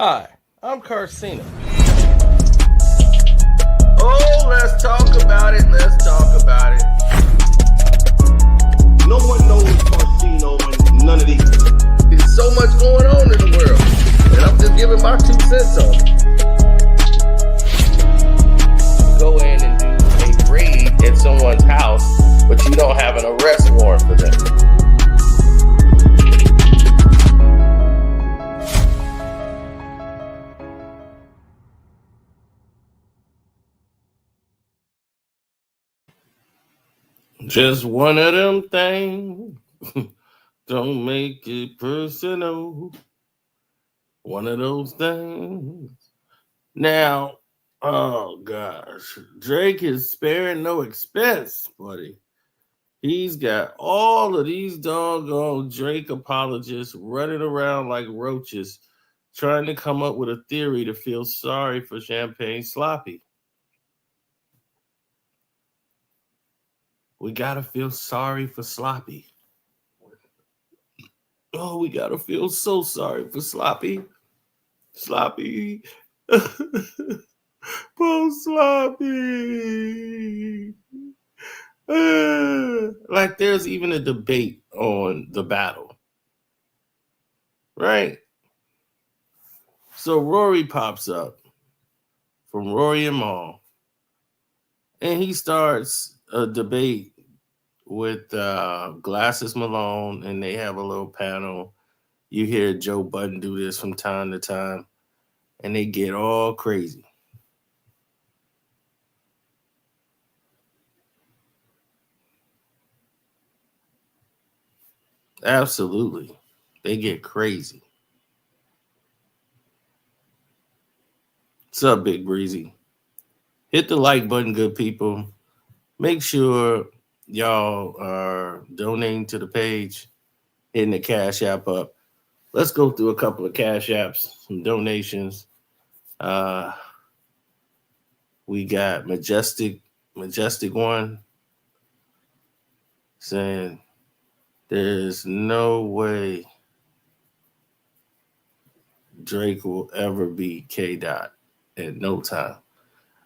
Hi, I'm Carcina. Oh, let's talk about it. Let's talk about it. No one knows Carcino and none of these. There's so much going on in the world, and I'm just giving my 2 cents on it. Go in and do a raid at someone's house, but you don't have an arrest warrant for them. Just one of them things. Don't make it personal. One of those things. Now, oh gosh, Drake is sparing no expense, buddy. He's got all of these doggone Drake apologists running around like roaches, trying to come up with a theory to feel sorry for Champagne Sloppy. We gotta feel sorry for Sloppy. Oh, we gotta feel so sorry for Sloppy. Sloppy. Poor Sloppy. Like there's even a debate on the battle. Right? So Rory pops up from Rory and Mal, and he starts a debate with Glasses Malone, and they have a little panel. You hear Joe Budden do this from time to time, and they get all crazy. Absolutely. They get crazy. What's up, Big Breezy? Hit the like button, good people. Make sure y'all are donating to the page, hitting the Cash App up. Let's go through a couple of Cash Apps, some donations. We got Majestic One saying there's no way Drake will ever beat K Dot at no time.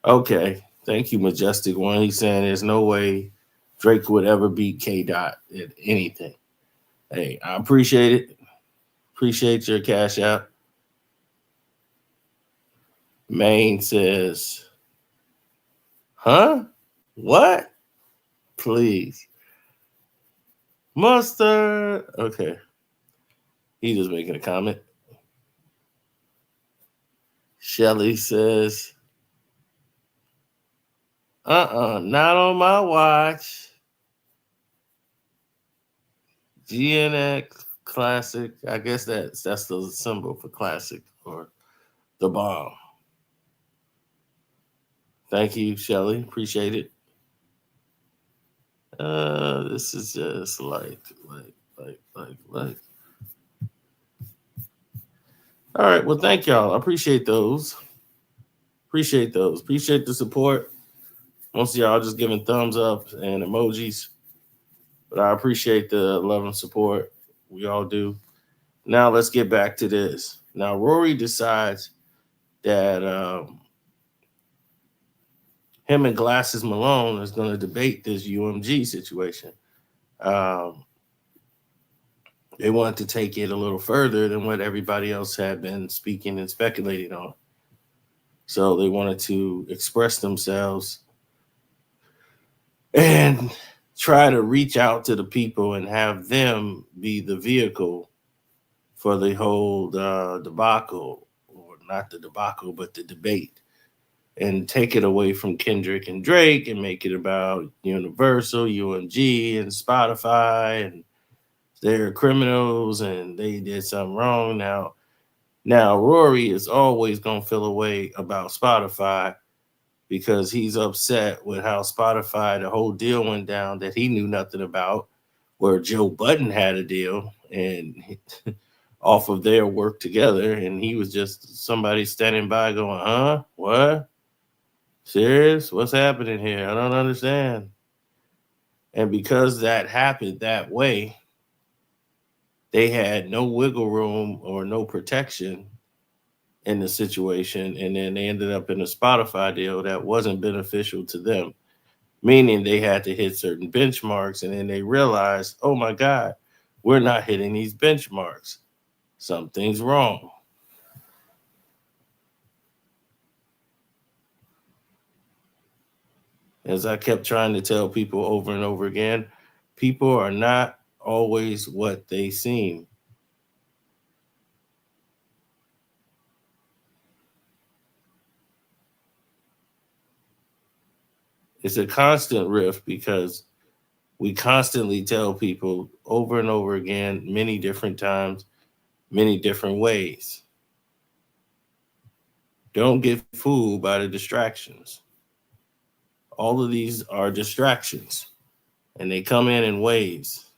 Okay, thank you, Majestic One. He's saying there's no way Drake would ever beat K Dot at anything. Hey, I appreciate it. Appreciate your Cash App. Maine says, huh? What? Please. Mustard. Okay. He just making a comment. Shelly says, not on my watch. GNX Classic. I guess that's the symbol for classic or the bomb. Thank you, Shelly. Appreciate it. This is just like. All right. Well, thank y'all. I appreciate those. Appreciate the support. Most of y'all just giving thumbs up and emojis. But I appreciate the love and support. We all do. Now let's get back to this. Now Rory decides that him and Glasses Malone is going to debate this UMG situation. They wanted to take it a little further than what everybody else had been speaking and speculating on. So they wanted to express themselves and try to reach out to the people and have them be the vehicle for the whole debacle, or not the debacle, but the debate, and take it away from Kendrick and Drake and make it about Universal, UMG, and Spotify, and they're criminals and they did something wrong. Now Rory is always gonna feel a way about Spotify because he's upset with how Spotify, the whole deal went down that he knew nothing about, where Joe Budden had a deal and off of their work together, and he was just somebody standing by going, huh? What? Serious? What's happening here? I don't understand. And because that happened that way, they had no wiggle room or no protection in the situation, and then they ended up in a Spotify deal that wasn't beneficial to them, meaning they had to hit certain benchmarks, and then they realized, oh my God, we're not hitting these benchmarks. Something's wrong. As I kept trying to tell people over and over again, people are not always what they seem. It's a constant rift because we constantly tell people over and over again, many different times, many different ways. Don't get fooled by the distractions. All of these are distractions, and they come in waves.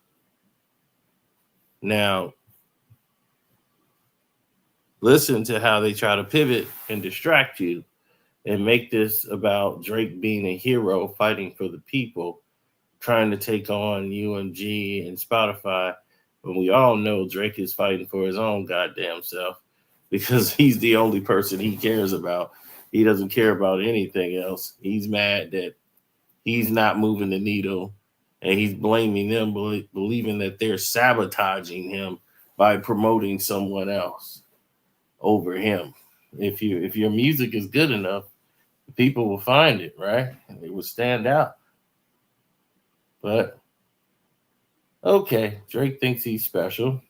Now, listen to how they try to pivot and distract you and make this about Drake being a hero fighting for the people, trying to take on UMG and Spotify. But we all know Drake is fighting for his own goddamn self because he's the only person he cares about. He doesn't care about anything else. He's mad that he's not moving the needle, and he's blaming them, believing that they're sabotaging him by promoting someone else over him. If your music is good enough, people will find it, right? And it will stand out. But okay, Drake thinks he's special.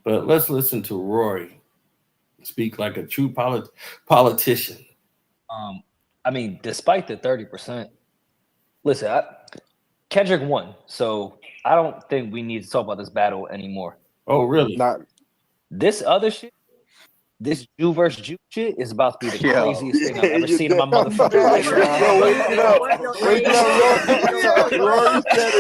But let's listen to Rory speak like a true politician. I mean, despite the 30%, listen, Kendrick won, so I don't think we need to talk about this battle anymore. Oh, really? Not This other shit, this Jew versus Jew shit is about to be the craziest thing I've ever seen in my motherfucking life. Wait it up. Rory said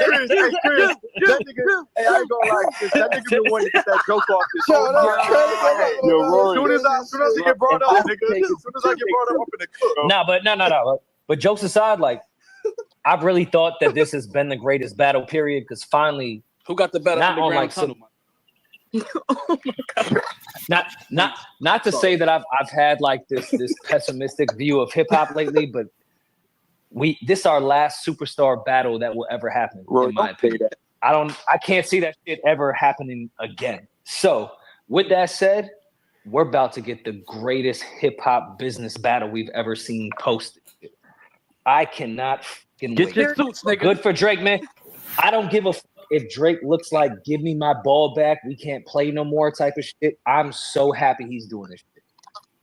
it, Chris. That nigga, hey, I ain't gonna lie, Chris. That nigga been wanting to get that joke off this whole time. Yo, Rory. As soon as I get brought up, nigga. As soon as I get brought up, I'm gonna cook. Nah, but no. But jokes aside, like, I've really thought that this has been the greatest battle period because finally, who got the better not on like tunnel? Oh my God. Not to say that I've had like this pessimistic view of hip hop lately, but this is our last superstar battle that will ever happen, in my opinion. I can't see that shit ever happening again. So with that said, we're about to get the greatest hip hop business battle we've ever seen posted. I cannot fucking get wait. your suits, nigga. Good for Drake, man. I don't give a if Drake looks like give me my ball back, we can't play no more type of shit. I'm so happy he's doing this shit.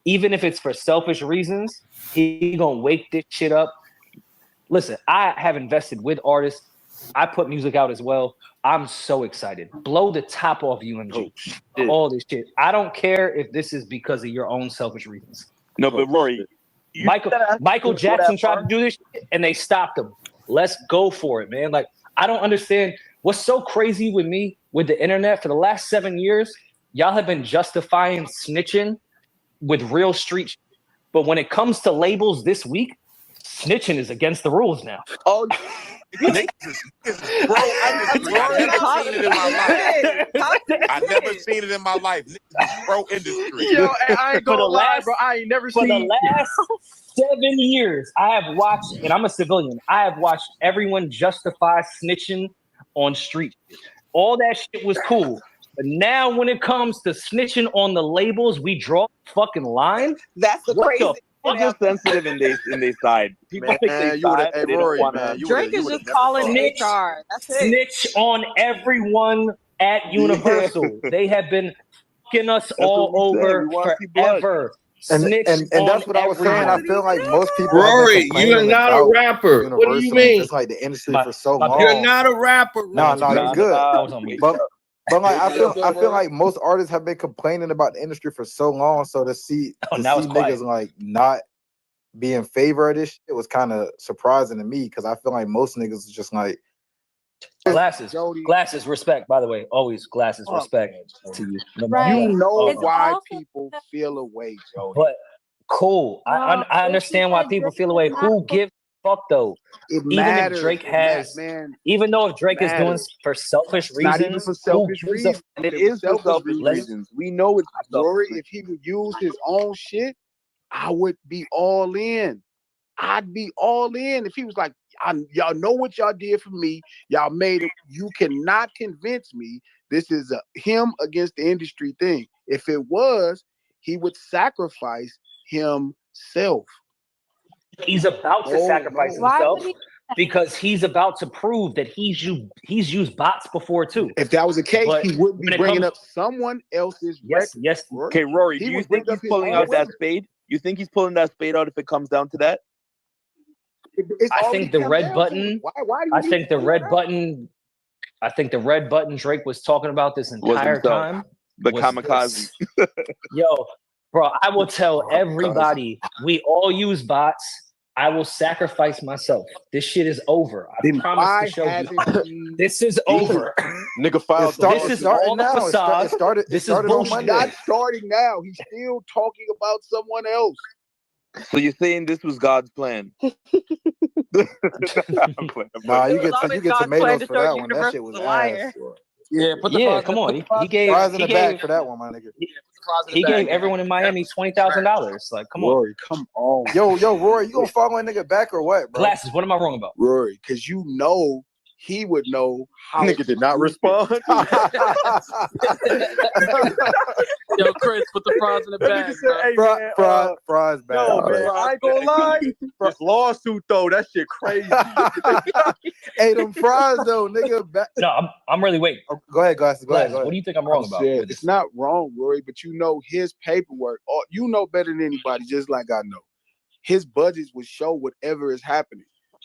Even if it's for selfish reasons, he gonna wake this shit up. Listen, I have invested with artists. I put music out as well. I'm so excited. Blow the top off UMG. All this shit. I don't care if this is because of your own selfish reasons. No, but Rory, Michael Jackson tried to do this shit and they stopped him. Let's go for it, man. Like, I don't understand. What's so crazy with me with the internet for the last 7 years, y'all have been justifying snitching with real street shit. But when it comes to labels this week, snitching is against the rules now. Oh, bro, I never seen it in my life. Niggas pro industry. Yo, I ain't gonna lie, bro. I ain't never seen. For the last 7 years, I have watched, and I'm a civilian, I have watched everyone justify snitching on street. All that shit was cool. But now when it comes to snitching on the labels, we draw the fucking line. That's the crazy. They're just sensitive in their side. People think they side, hey, they Rory, don't man, Drake is just calling HR. That's it. Snitch on everyone at Universal. They have been fucking us all over forever. And Snitch that's what I was saying. I feel like most people. Rory, you're not a rapper. What do you mean? It's like the industry for so long. You're not a rapper. No, you're good. But like I feel like most artists have been complaining about the industry for so long. So to see niggas like not be in favor of this shit was kind of surprising to me because I feel like most niggas is just like Glasses, respect, by the way. Always glasses, respect to you. Right. You know It's why also- people feel away, Jody. But cool. I understand why people feel away. Who gives fuck though. It Even matters. if Drake has, man, even though if Drake is doing matters. for selfish It's not even reasons, for selfish reasons. And it If it is for selfish reasons, reasons. We know it's for Rory, selfish if he would use his own shit, I would be all in. I'd be all in if he was like, y'all know what y'all did for me. Y'all made it. You cannot convince me this is a him against the industry thing. If it was, he would sacrifice himself. he's about to sacrifice Why himself would he? because he's about to prove that he's used bots before too. If that was the case, But he wouldn't be when it bringing comes- up someone else's Yes, record. yes. Okay, Rory, He do you would bring think up he's his pulling own out that record. spade? You think he's pulling that spade out if it comes down to that? It's I already think the come red down to button. it. Why do you I need think to the pull red that out? button. I think the red button Drake was talking about this Was entire himself. time. The was kamikaze. this. Yo, bro, I will tell everybody we all use bots. I will sacrifice myself. This shit is over. I Then promise why to show you. hasn't he? This is over. Nigga filed. This is all now. a facade. It started. This is started on He's bullshit. Monday. not starting now. He's still talking about someone else. So you're saying this was God's plan? Nah, you get As long as you get God's tomatoes plan to for show that the one. That universe shit was was a liar. ass. Boy. Yeah, put the Yeah, fries come in, on. put the fries, He gave. Fries in He the back gave. for that one, my nigga. put the fries in He the gave bag. everyone in Miami $20,000. Like, come on, Rory, come on. Yo, Rory, you gonna follow a nigga back or what, bro? Glasses. What am I wrong about? Rory, because you know he would know how. Nigga did not respond. Yo, Chris, put the fries in the bag, bro. Fries back. Yo, man, I ain't gonna lie. This lawsuit though, that shit crazy. Hey, them fries though, nigga. Back. No, I'm really waiting. Oh, go ahead, Glasses. Go ahead. Glasses, what do you think I'm I'm wrong about? saying, with it's this? not wrong, Rory, but you know his paperwork. Or you know better than anybody, just like I know. His budgets would show whatever is happening.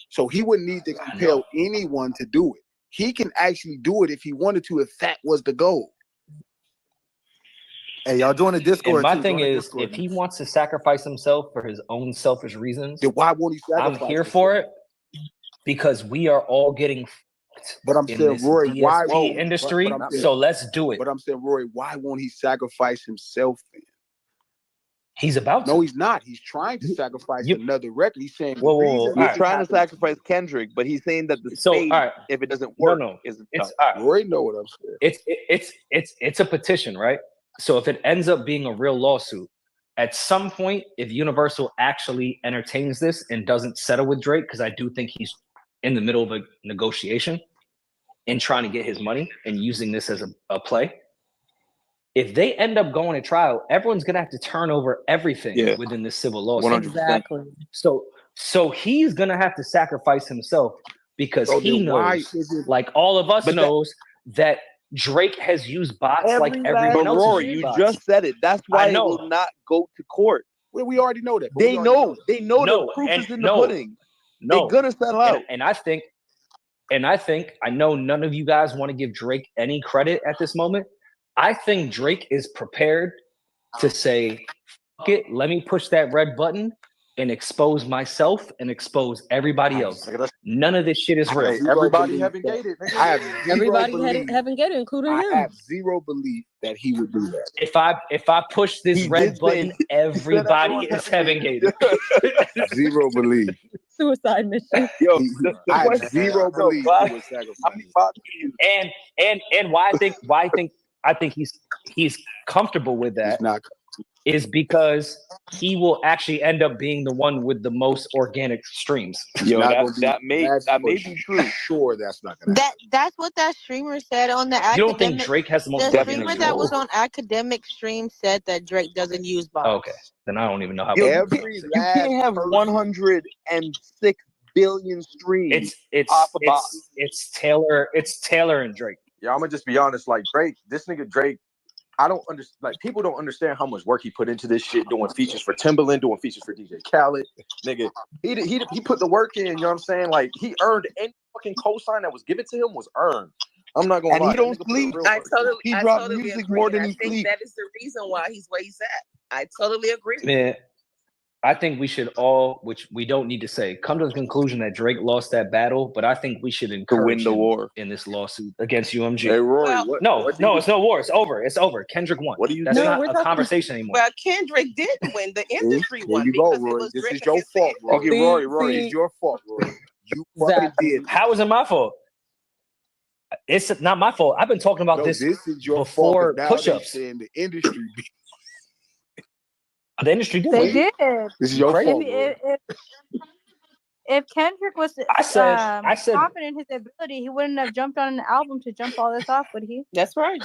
So he wouldn't need to compel anyone to do it. He can actually do it if he wanted to, if that was the goal. Hey, y'all join the Discord. And my too. thing Join the is, Discord, if he wants to sacrifice himself for his own selfish reasons, Then why won't he I'm sacrifice here himself? for it because we are all getting fucked But I'm in saying, this Rory, why DSP won't? industry. But I'm saying, So let's do it. But I'm saying, Rory, why won't he sacrifice himself then? He's about No, to. he's not. He's trying to sacrifice you- another record. He's saying Whoa, the whoa, whoa. reason All He's right. trying to sacrifice Kendrick, but he's saying that the So, spade, all right. if it doesn't work, No. isn't It's tough. all right. Rory know what I'm saying. It's a petition, right? So if it ends up being a real lawsuit, at some point, if Universal actually entertains this and doesn't settle with Drake, because I do think he's in the middle of a negotiation and trying to get his money and using this as a play. If they end up going to trial, everyone's gonna have to turn over everything within this civil lawsuit. 100%. Exactly. So he's gonna have to sacrifice himself because So he then why knows, is it? like all of us But knows, that Drake has used bots like everyone But else. Rory, has used you bots. just said it. That's why I it know. will not go to court. Well, we already know that. but They we already know. They know No, the proof and is in no, the pudding. No, They're gonna settle out. and I think I know none of you guys want to give Drake any credit at this moment. I think Drake is prepared to say, "Fuck it, let me push that red button and expose myself and expose everybody else." None of this shit is real. Hey, everybody haven't gated. I have zero Everybody belief. haven't get it, including I him. have zero belief that he would do that. If I push this He red did say- button, everybody everyone is having gated. Zero belief. Suicide mission. Yo, He- the I have question- zero belief why- he would sacrifice. how many bots do you use? And why I think he's comfortable with that He's not. is because he will actually end up being the one with the most organic streams. Yo, not that, gonna be- that may that's that may for be true. Sure, that's not gonna happen. That's what that streamer said on the You academic. don't think Drake has the most The organic streamer that streams? was on academic stream said that Drake doesn't use bots. Oh, okay, then I don't even know how. Yo, Every you can't have 106 billion streams. It's Taylor and Drake. Yeah, I'm gonna just be honest. Like Drake, this nigga Drake, I don't understand. Like people don't understand how much work he put into this shit. Doing features for Timbaland, doing features for DJ Khaled. Nigga, he put the work in. You know what I'm saying? Like he earned any fucking cosign that was given to him was earned. I'm not gonna And lie. he don't That nigga put the sleep. real I work totally, He I dropped totally music agree. more And than I he think sleep. that is the reason why he's where he's at. I totally agree with you. Man, I think we should all, which we don't need to say, come to the conclusion that Drake lost that battle, but I think we should encourage win the him war in this lawsuit against UMG. Hey Rory, Well, what? No, what do no, you, it's no war. It's over. It's over. Kendrick won. what do you That's think? No, not we're a talking. conversation anymore. well, Kendrick didn't win. The industry There won you go, because it Rory. was This Drake is and your his fault, fans. Rory. Okay, Rory, It's your fault, Rory. You Zach. fucking did it. How is it my fault? It's not my fault. I've been talking about No, this this is your fault. before 'Cause now they push-ups. saying the industry. The industry did They win. did. This is You your crazy? fault, Rory. If Kendrick was I said confident in his ability, he wouldn't have jumped on an album to jump all this off, would he? That's right.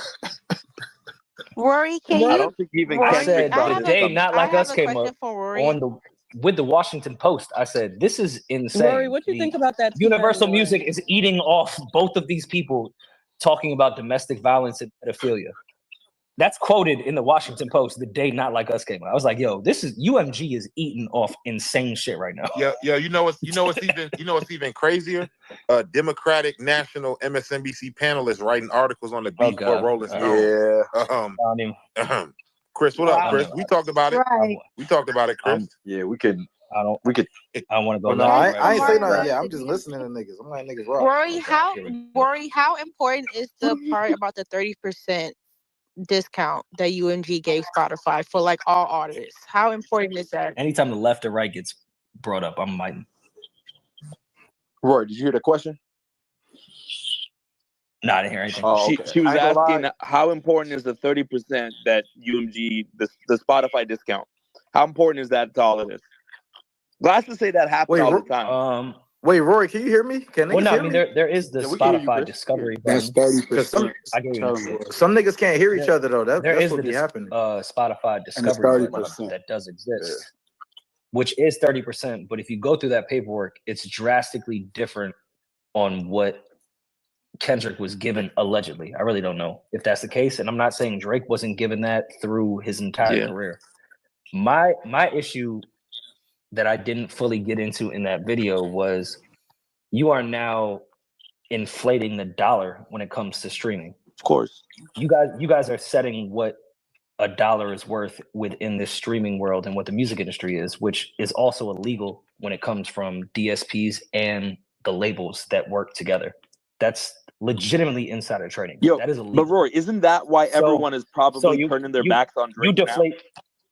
Rory, can I you? don't think even Rory, I said Kendrick saw I the have this day a, coming. Not I Like have Us a came question up for Rory. with the Washington Post. I said this is insane. Rory, what do you think about that? Universal Music is eating off both of these people talking about domestic violence and pedophilia. That's quoted in the Washington Post the day Not Like Us came out. I was like, yo, this is UMG is eating off insane shit right now. Yeah. You know what's even crazier? Democratic National MSNBC panelists writing articles on the beat for Rolling Stone. Yeah. Chris, what up, Chris? We talked about it. Right. We talked about it, Chris. Yeah, we could. I don't want to go. Well, no, left. I ain't saying nothing Right. yet. I'm just listening to niggas. I'm like, niggas rock. Rory, how important is the part about the 30% discount that UMG gave Spotify for like all artists? How important is that? Anytime the left or right gets brought up, I'm like, Rory, did you hear the question? no, I didn't hear anything. Oh, okay. She was I ain't gonna asking lie. how important is the 30% that UMG, the Spotify discount? How important is that to all of this? Glasses say that happens all the time. Wait, Rory, can you hear me? Can niggas Well, no, I hear mean me? there is the Yeah, we can hear you, Spotify Chris. Discovery That's button. 30%. I gave you Some niggas can't hear each other though. there That's is what the be happening. Spotify And it's Discovery button 30%. that does exist, which is 30%. But if you go through that paperwork, it's drastically different on what Kendrick was given allegedly. I really don't know if that's the case, and I'm not saying Drake wasn't given that through his entire career. My issue that I didn't fully get into in that video was you are now inflating the dollar when it comes to streaming. Of course. You guys are setting what a dollar is worth within this streaming world and what the music industry is, which is also illegal when it comes from DSPs and the labels that work together. That's legitimately insider trading. Yo, that is illegal. but Rory, isn't that why everyone is probably turning their backs on Drake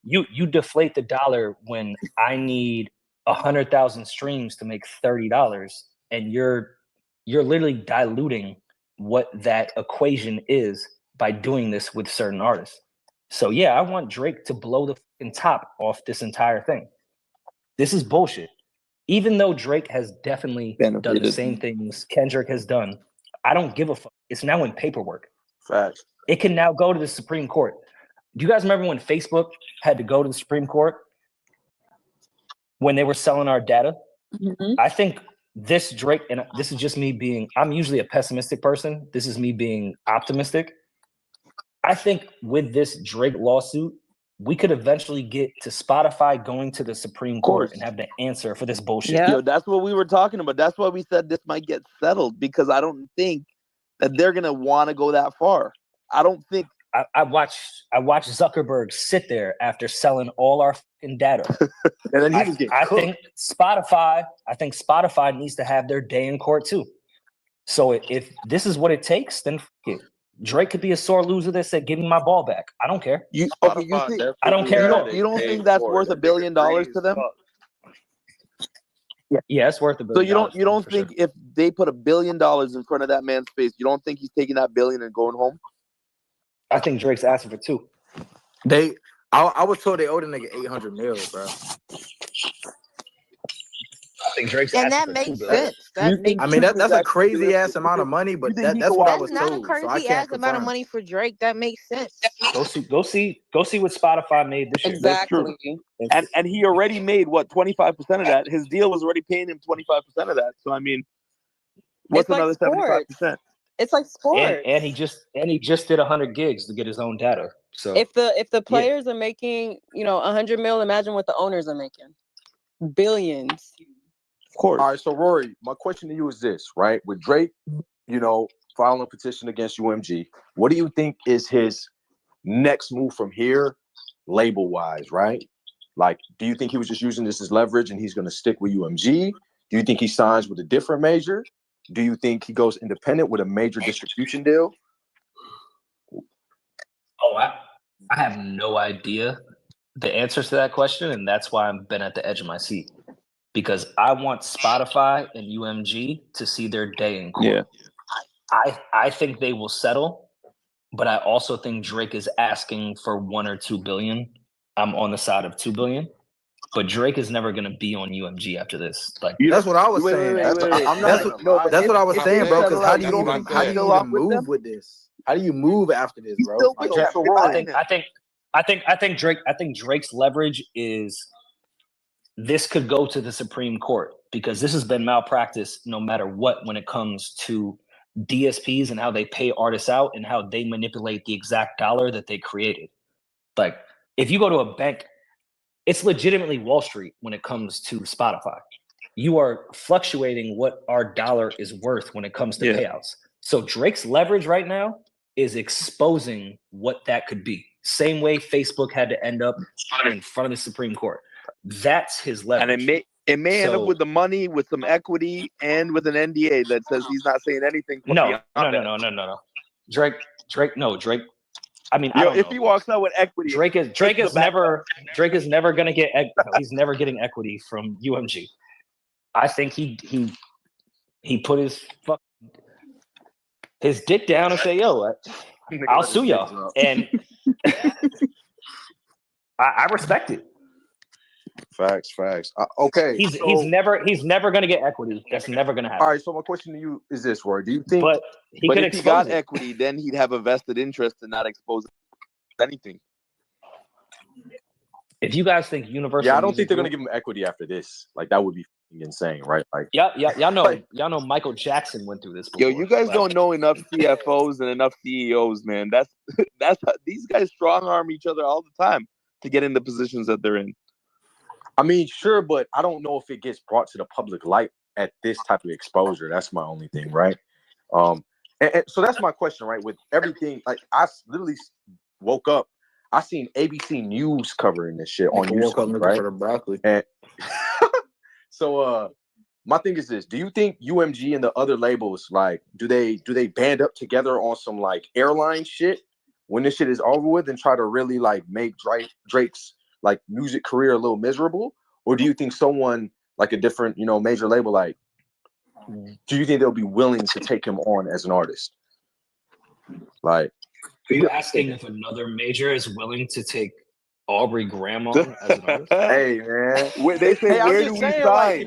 You deflate the dollar when I need 100,000 streams to make $30, and you're literally diluting what that equation is by doing this with certain artists. So yeah, I want Drake to blow the fucking top off this entire thing. This is bullshit. Even though Drake has definitely done the same things Kendrick has done, I don't give a fuck. It's now in paperwork. Facts. It can now go to the Supreme Court. Do you guys remember when Facebook had to go to the Supreme Court when they were selling our data? Mm-hmm. I think this Drake, and this is just me being, I'm usually a pessimistic person. This is me being optimistic. I think with this Drake lawsuit, we could eventually get to Spotify going to the Supreme Court and have the answer for this bullshit. Yeah. Yo, that's what we were talking about. That's why we said this might get settled, because I don't think that they're gonna want to go that far. I don't think. I watched Zuckerberg sit there after selling all our fucking data. And then he was getting I cooked. think Spotify needs to have their day in court too. So if this is what it takes, then fuck it. Drake could be a sore loser that said, "Give me my ball back." I don't care. You think, I don't care. You don't think that's worth $1 billion to them? Yeah, it's worth $1 billion. So you don't think if they put $1 billion in front of that man's face, you don't think he's taking that billion and going home? I think Drake's asking for $2. I was told they owed a nigga 800 mil, bro. I think Drake's And asking that for makes $2 sense. That makes I mean, that's a that's crazy ass amount of money, but that's what I was not a told. So I crazy can't ass amount of confirm. money for Drake. That makes sense. Go see what Spotify made this year. Exactly. And he already made what 25% of that. His deal was already paying him 25% of that. So I mean, what's It's like another 75%? It's like sports. And he just did 100 gigs to get his own data. So if the players are making 100 mil, imagine what the owners are making. Billions. Of course. All right, so Rory, my question to you is this, right? With Drake, filing a petition against UMG, what do you think is his next move from here, label-wise, right? Like, do you think he was just using this as leverage and he's going to stick with UMG? Do you think he signs with a different major? Do you think he goes independent with a major distribution deal? Oh, I have no idea the answers to that question, and that's why I've been at the edge of my seat. Because I want Spotify and UMG to see their day in court. Yeah. I think they will settle, but I also think Drake is asking for 1 or 2 billion. I'm on the side of 2 billion, but Drake is never going to be on UMG after this. Like, that's what I was saying. That's what I was saying, bro. Because how do you even move with this? How do you move after this, bro? I think Drake's leverage is this could go to the Supreme Court because this has been malpractice no matter what when it comes to DSPs and how they pay artists out and how they manipulate the exact dollar that they created. Like, if you go to a bank, it's legitimately Wall Street when it comes to Spotify. You are fluctuating what our dollar is worth when it comes to payouts. So Drake's leverage right now is exposing what that could be. Same way Facebook had to end up in front of the Supreme Court. That's his leverage. And it may end up with the money, with some equity, and with an NDA that says he's not saying anything. No. Drake. I mean, if he walks out with equity, Drake is never going to get. He's never getting equity from UMG. I think he put his dick down and say, "Yo, I'll sue y'all," and I respect it. Facts. Okay, he's never going to get equity. That's never going to happen. All right. So my question to you is this, Roy: do you think? But if he got equity, then he'd have a vested interest in not exposing anything. If you guys think Universal, I don't think they're going to give him equity after this. Like, that would be insane, right? Like, y'all know Michael Jackson went through this before. Yo, you guys don't know enough CFOs and enough CEOs, man. That's how, these guys strong arm each other all the time to get in the positions that they're in. I mean, sure, but I don't know if it gets brought to the public light at this type of exposure. That's my only thing, right? And so that's my question, right? With everything, like, I literally woke up, I seen ABC News covering this shit on YouTube, right? For the broccoli. And so my thing is this: do you think UMG and the other labels, like, do they band up together on some like airline shit when this shit is over with and try to really like make Drake's like music career a little miserable? Or do you think someone like a different, major label, like, do you think they'll be willing to take him on as an artist? Like, are you asking if another major is willing to take Aubrey Graham on as an artist? Hey, man. They say, where do we sign? Like,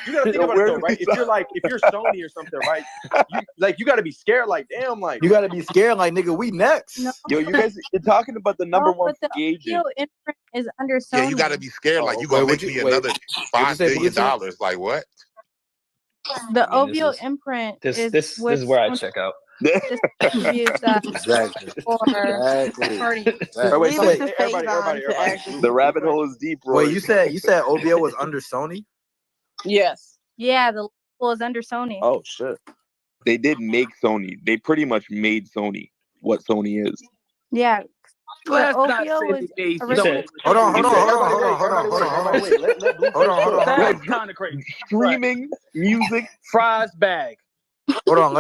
you gotta think about it though, right? If you're Sony or something, right? You gotta be scared, like, damn, like, you gotta be scared, like, nigga, we next. No. Yo, you guys, you're talking about the number one agent. Imprint is under Sony. Yeah, you gotta be scared, like, you gonna make me another $5 billion. Like, what? The OVO imprint this is where I check out. Exactly. Everybody. The rabbit hole is deep, Roy. Wait, you said OVO was under Sony? Yes. Yeah, the label is under Sony. Oh shit. They did make Sony. They pretty much made Sony what Sony is. Yeah. Let's OVO not say was they Hold on. That's kind of crazy. Streaming music. Fries bag. Hold on.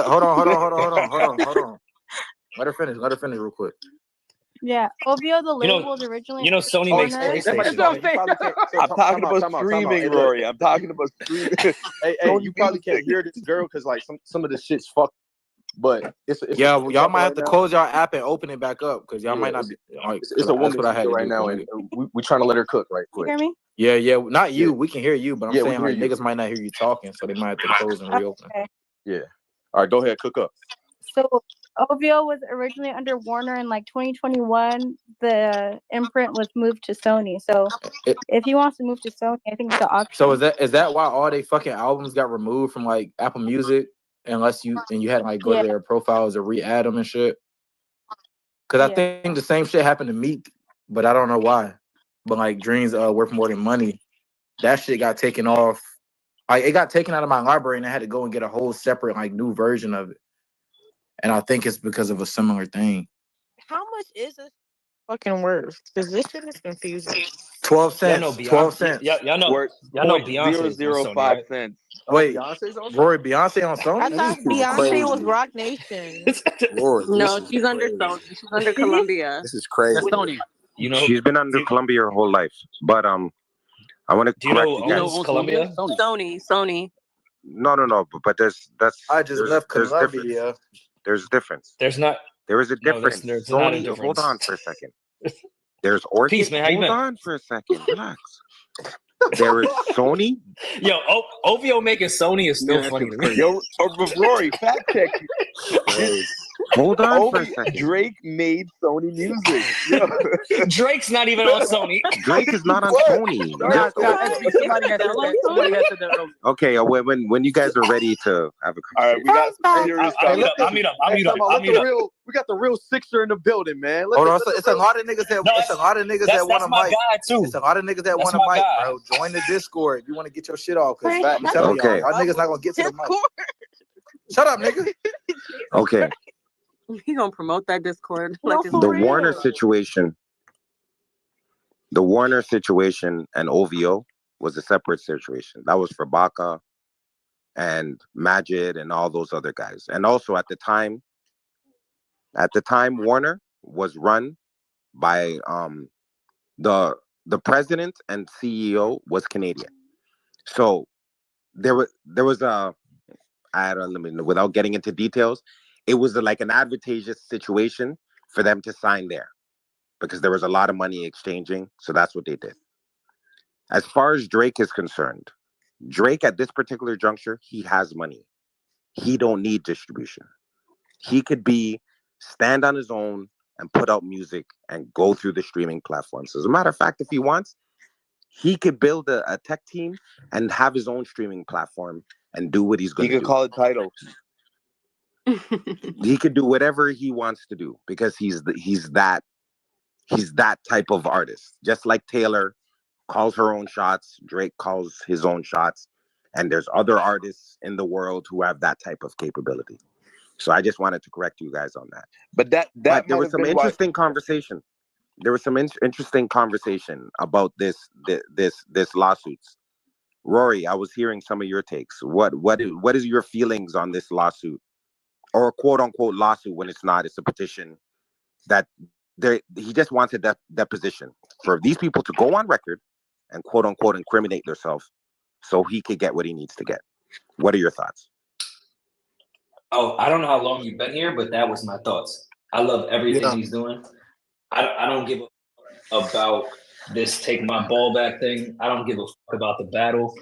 Let her finish real quick. Yeah, OVO, the label was originally. Sony makes PlayStation. I'm talking about streaming, Rory. I'm talking about streaming. Hey, you probably can't hear this girl because like some of the shit's fucked. But it's y'all might have to close y'all app and open it back up because y'all might not be. Like, it's a woman right now, and we trying to let her cook right quick. You hear me? Yeah, not you. We can hear you, but I'm saying like niggas might not hear you talking, so they might have to close and reopen. Okay. Yeah. All right, go ahead, cook up. So OVO was originally under Warner in like 2021. The imprint was moved to Sony. So if he wants to move to Sony, I think it's the option. So is that why all they fucking albums got removed from like Apple Music? Unless you had to like go to their profiles or re-add them and shit. Because I think the same shit happened to Meek, but I don't know why. But like Dreams Worth More Than Money, that shit got taken off. Like it got taken out of my library and I had to go and get a whole separate like new version of it. And I think it's because of a similar thing. How much is this fucking worth? Because this shit is confusing. 12 Y'all know cents. 12 cents. Y'all know Worth Beyonce's on Sony, 0.005 right? cents. Wait, Beyonce's on Rory, Beyonce on I Sony? thought Beyonce was Rock Nation. Lord, No, this is she's under crazy. Sony. She's under Columbia. This is crazy. That's Tony. You know, She's been under Columbia her whole life. But I want to do you know correct who you guys. owns Columbia? Sony. No. But I just left there's difference. Columbia. There's difference. There's not. There is a No, difference. there's not a Sony, difference. hold on for a second. There's Orchid. Peace, man. How you Hold been? on for a second. Relax. There is Sony. Yo, OVO making Sony is still funny to me. Yo, Rory, fact check. Hold on for a second. Drake made Sony music. Yo. Drake's not even on Sony. Drake is not on Sony. Somebody had said that. Okay, when you guys are ready to have a All right, we got serious I'll mute up. We got the real Sixer in the building, man. Hold on, it's a lot of niggas that it's a lot of niggas that want a my mic. guy too. It's a lot of niggas that That's want a my mic, guy. bro. Join the Discord if you want to get your shit off. Cause Right, I'm telling Okay. y'all, niggas not gonna get to the mic. Shut up, nigga. Okay. He gonna promote that Discord. No, Like it's for real. Warner situation. The Warner situation and OVO was a separate situation. That was for Baca and Majid and all those other guys. And also at the time, Warner was run by the president and CEO was Canadian. So there was a, I don't know, without getting into details, it was like an advantageous situation for them to sign there because there was a lot of money exchanging. So that's what they did. As far as Drake is concerned, Drake at this particular juncture, he has money. He don't need distribution. He could stand on his own and put out music and go through the streaming platforms. As a matter of fact, if he wants, he could build a tech team and have his own streaming platform and do what he's going to do. He could call it Tidal. He could do whatever he wants to do because he's that type of artist. Just like Taylor calls her own shots, Drake calls his own shots, and there's other artists in the world who have that type of capability. So I just wanted to correct you guys on that. But there was some interesting conversation. There was some interesting conversation about this lawsuits. Rory, I was hearing some of your takes. What is your feelings on this lawsuit, or a quote unquote lawsuit when it's not? It's a petition that he just wants a deposition for these people to go on record and quote unquote incriminate themselves, so he could get what he needs to get. What are your thoughts? Oh, I don't know how long you've been here, but that was my thoughts. I love everything he's doing. I don't give a fuck about this take my ball back thing. I don't give a fuck about the battle.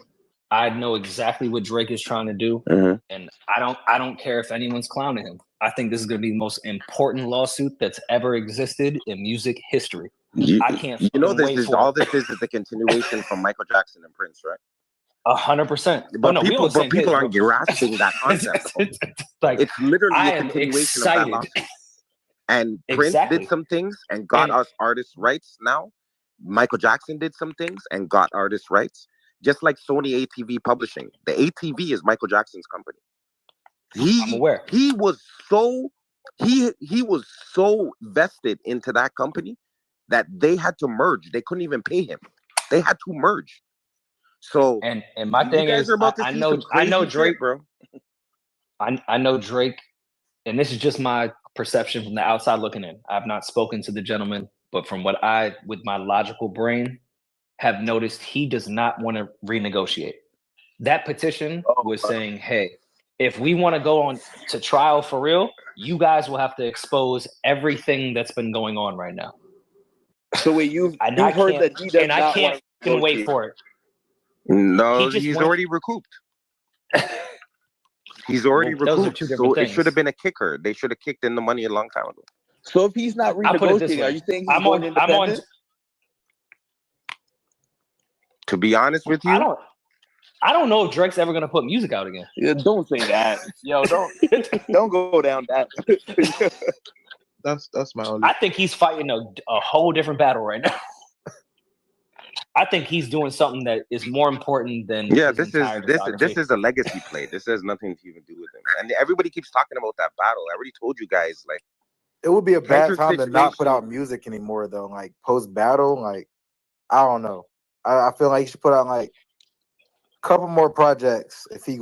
I know exactly what Drake is trying to do, and I don't care if anyone's clowning him. I think this is going to be the most important lawsuit that's ever existed in music history. I can't. You know, this is the continuation from Michael Jackson and Prince, right? 100%. But people aren't grasping that concept. Like, it's literally I a am continuation of that excited. lawsuit. And Prince did some things and got us artists' rights now. Michael Jackson did some things and got artists' rights. Just like Sony ATV Publishing. The ATV is Michael Jackson's company. I'm aware. He was so vested into that company that they had to merge. They couldn't even pay him. They had to merge. So and my thing is, I know Drake, bro. I know Drake, and this is just my perception from the outside looking in. I've not spoken to the gentleman, but from what I, with my logical brain, have noticed, he does not want to renegotiate. That petition was saying, hey, if we want to go on to trial for real, you guys will have to expose everything that's been going on right now. So wait, you've heard that he does not want to wait for it. No, he's already recouped. He's already recouped. So it should have been a kicker. They should have kicked in the money a long time ago. So if he's not renegotiating, are you saying he's going independent? To be honest with you, I don't know if Drake's ever gonna put music out again. Yeah, don't say that. Yo, don't go down that. That's my only. I think he's fighting a whole different battle right now. I think he's doing something that is more important than this is a legacy play. This has nothing to even do with him. And everybody keeps talking about that battle. I already told you guys, like, it would be a bad time to not put out music anymore though. Like post battle, like I don't know. I feel like he should put out like a couple more projects if he.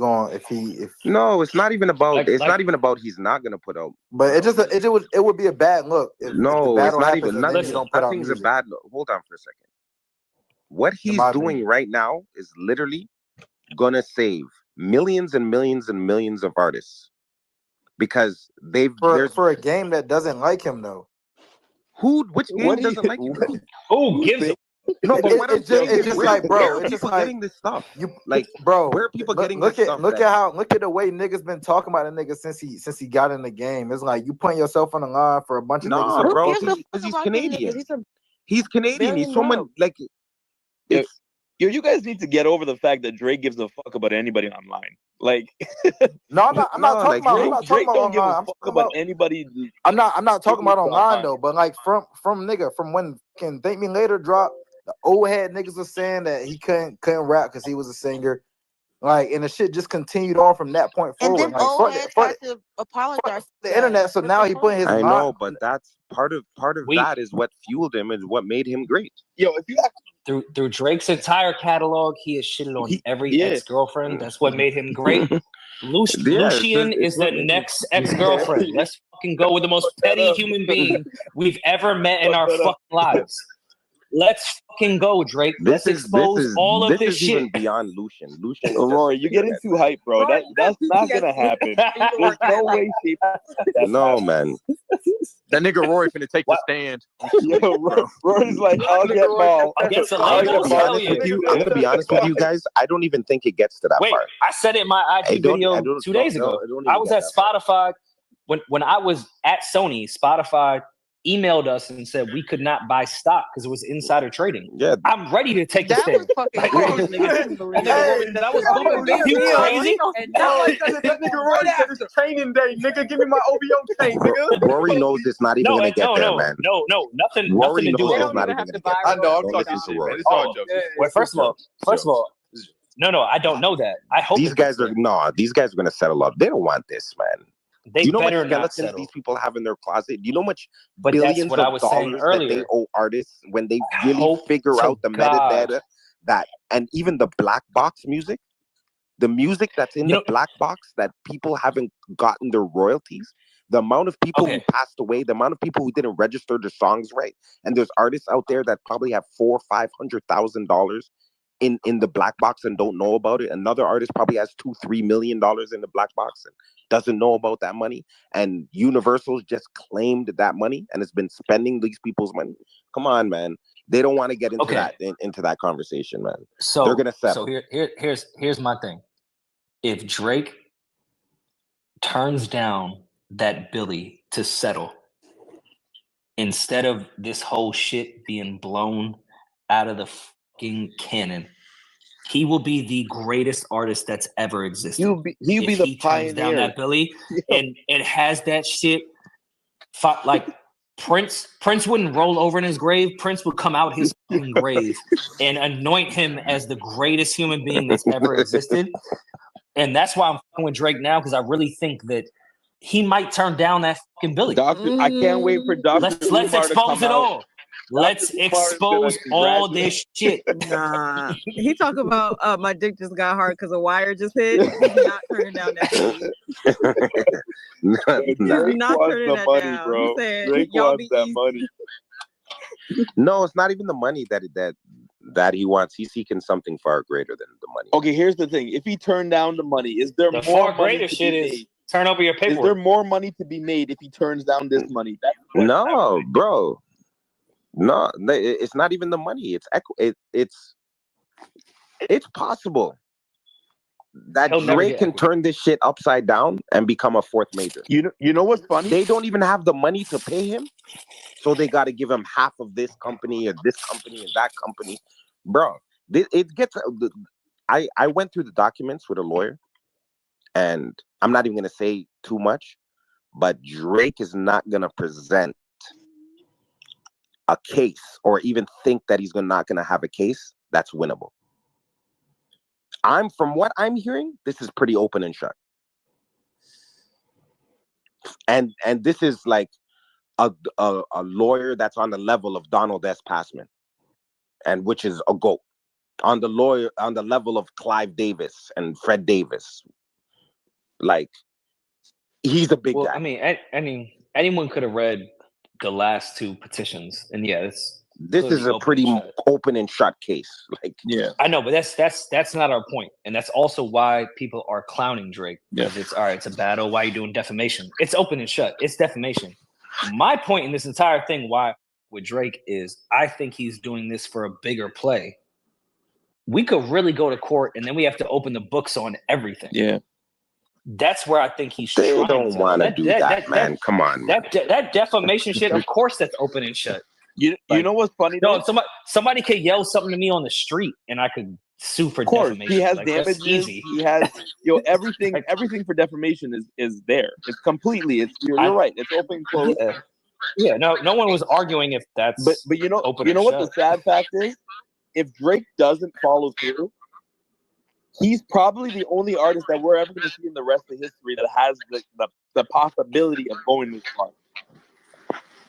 No, it's not even about. It's not even about he's not gonna put out. But it would be a bad look if the battle it's not happens even. and then you don't put out Nothing's a music. bad look. Hold on for a second. What he's doing right now is literally gonna save millions and millions and millions of artists because for a game that doesn't like him though. Which game doesn't like you? Who gives it? No, but it's just like, bro, it's just like getting this stuff. Bro, where are people getting look this at stuff? Look at the way niggas been talking about a nigga since he got in the game. It's like you putting yourself on the line for a bunch of niggas. No, bro, because he's Canadian. He's Canadian. He's someone like. You guys need to get over the fact that Drake gives a fuck about anybody online. Like, no, I'm not talking about. Drake don't give a online. fuck about anybody. I'm not talking about online though. But like from when can Thank Me Later dropped, the old head niggas was saying that he couldn't rap because he was a singer. Like, and the shit just continued on from that point forward. And then like, tried to apologize to the internet. So now he putting his. I know, but that's part of that is what fueled him and what made him great. Yo, if you through Drake's entire catalog, he has shitted on every ex-girlfriend. That's what made him great. Lucian is the next ex-girlfriend. Let's fucking go with the most petty human being we've ever met in our fucking lives. Let's fucking go, Drake. Let's expose all of this shit. Even beyond Lucian. Rory, you're getting too hype, bro. That's not gonna happen. There's no way, shape. No, man. That nigga Rory finna take the stand. Yo, Rory's like, I'll get ball. I'm gonna be honest with you guys. I don't even think it gets to that part. I said it in my IG video 2 days ago. I was at Spotify when I was at Sony. Spotify emailed us and said we could not buy stock because it was insider trading. Yeah, I'm ready to take the stand. You crazy? That nigga Rory said it's a training day, nigga. Give me my OVO chain, nigga. Rory knows it's not even gonna get there, man. No, nothing. Rory Nothing to do knows with it's not even gonna get there. I know. I'm talking shit, man. It's all jokes. Well, first of all, no, I don't know that. I hope these guys are gonna settle up. They don't want this, man. They you know better what not skeletons these people have in their closet? You know much but billions that's what of I was saying dollars earlier. that they owe artists when they really figure out the metadata that, and even the black box music, the music that's in the black box that people haven't gotten their royalties, the amount of people who passed away, the amount of people who didn't register their songs right, and there's artists out there that probably have $400,000 or $500,000 in the black box and don't know about it. Another artist probably has $2-3 million in the black box and doesn't know about that money. And Universal's just claimed that money and has been spending these people's money. Come on, man. They don't want to get into that into that conversation, man. So they're gonna settle. So here's my thing. If Drake turns down that Billy to settle, instead of this whole shit being blown out of the fucking cannon, he will be the greatest artist that's ever existed. He'll be the pioneer. Turns down that Billy and has that shit. Like Prince wouldn't roll over in his grave. Prince would come out his fucking grave and anoint him as the greatest human being that's ever existed. And that's why I'm fucking with Drake now, because I really think that he might turn down that fucking Billy. I can't wait for Dr. Let's expose it all. Let's expose all this shit. Nah. He talk about my dick just got hard because a wire just hit. He's not turning down that. He's not turning that money, down. bro. He said, Drake y'all wants that money. No, it's not even the money that he wants. He's seeking something far greater than the money. Okay, here's the thing. If he turned down the money, is there The more far greater money to shit be is made? turn over your paperwork. Is there more money to be made if he turns down this money? No, bro. No, it's not even the money. It's possible that Drake can turn this shit upside down and become a fourth major. You know what's funny? They don't even have the money to pay him, so they got to give him half of this company or this company and that company, bro. It gets. I went through the documents with a lawyer, and I'm not even gonna say too much, but Drake is not gonna present a case or even think that he's not gonna have a case that's winnable. From what I'm hearing, this is pretty open and shut. And this is like a lawyer that's on the level of Donald S. Passman. and which is a GOAT on the level of Clive Davis and Fred Davis. Like, he's a big guy. I mean, anyone could have read the last two petitions, and this is a pretty open and shut case. Like, I know, but that's not our point, and that's also why people are clowning Drake. Because it's all right, it's a battle. Why are you doing defamation? It's open and shut. It's defamation. My point in this entire thing, why with Drake, is I think he's doing this for a bigger play. We could really go to court, and then we have to open the books on everything. Yeah. That's where I think he's they trying don't want to do that, man. Come on, man. That defamation shit. Of course, that's open and shut. You know what's funny? No, somebody could yell something to me on the street, and I could sue for defamation. He has like, damages. He has everything. Everything for defamation is there. It's completely. You're right. It's open close. Yeah. No one was arguing if that's. But you know open what the sad fact is? If Drake doesn't follow through, he's probably the only artist that we're ever going to see in the rest of history that has the possibility of going this far.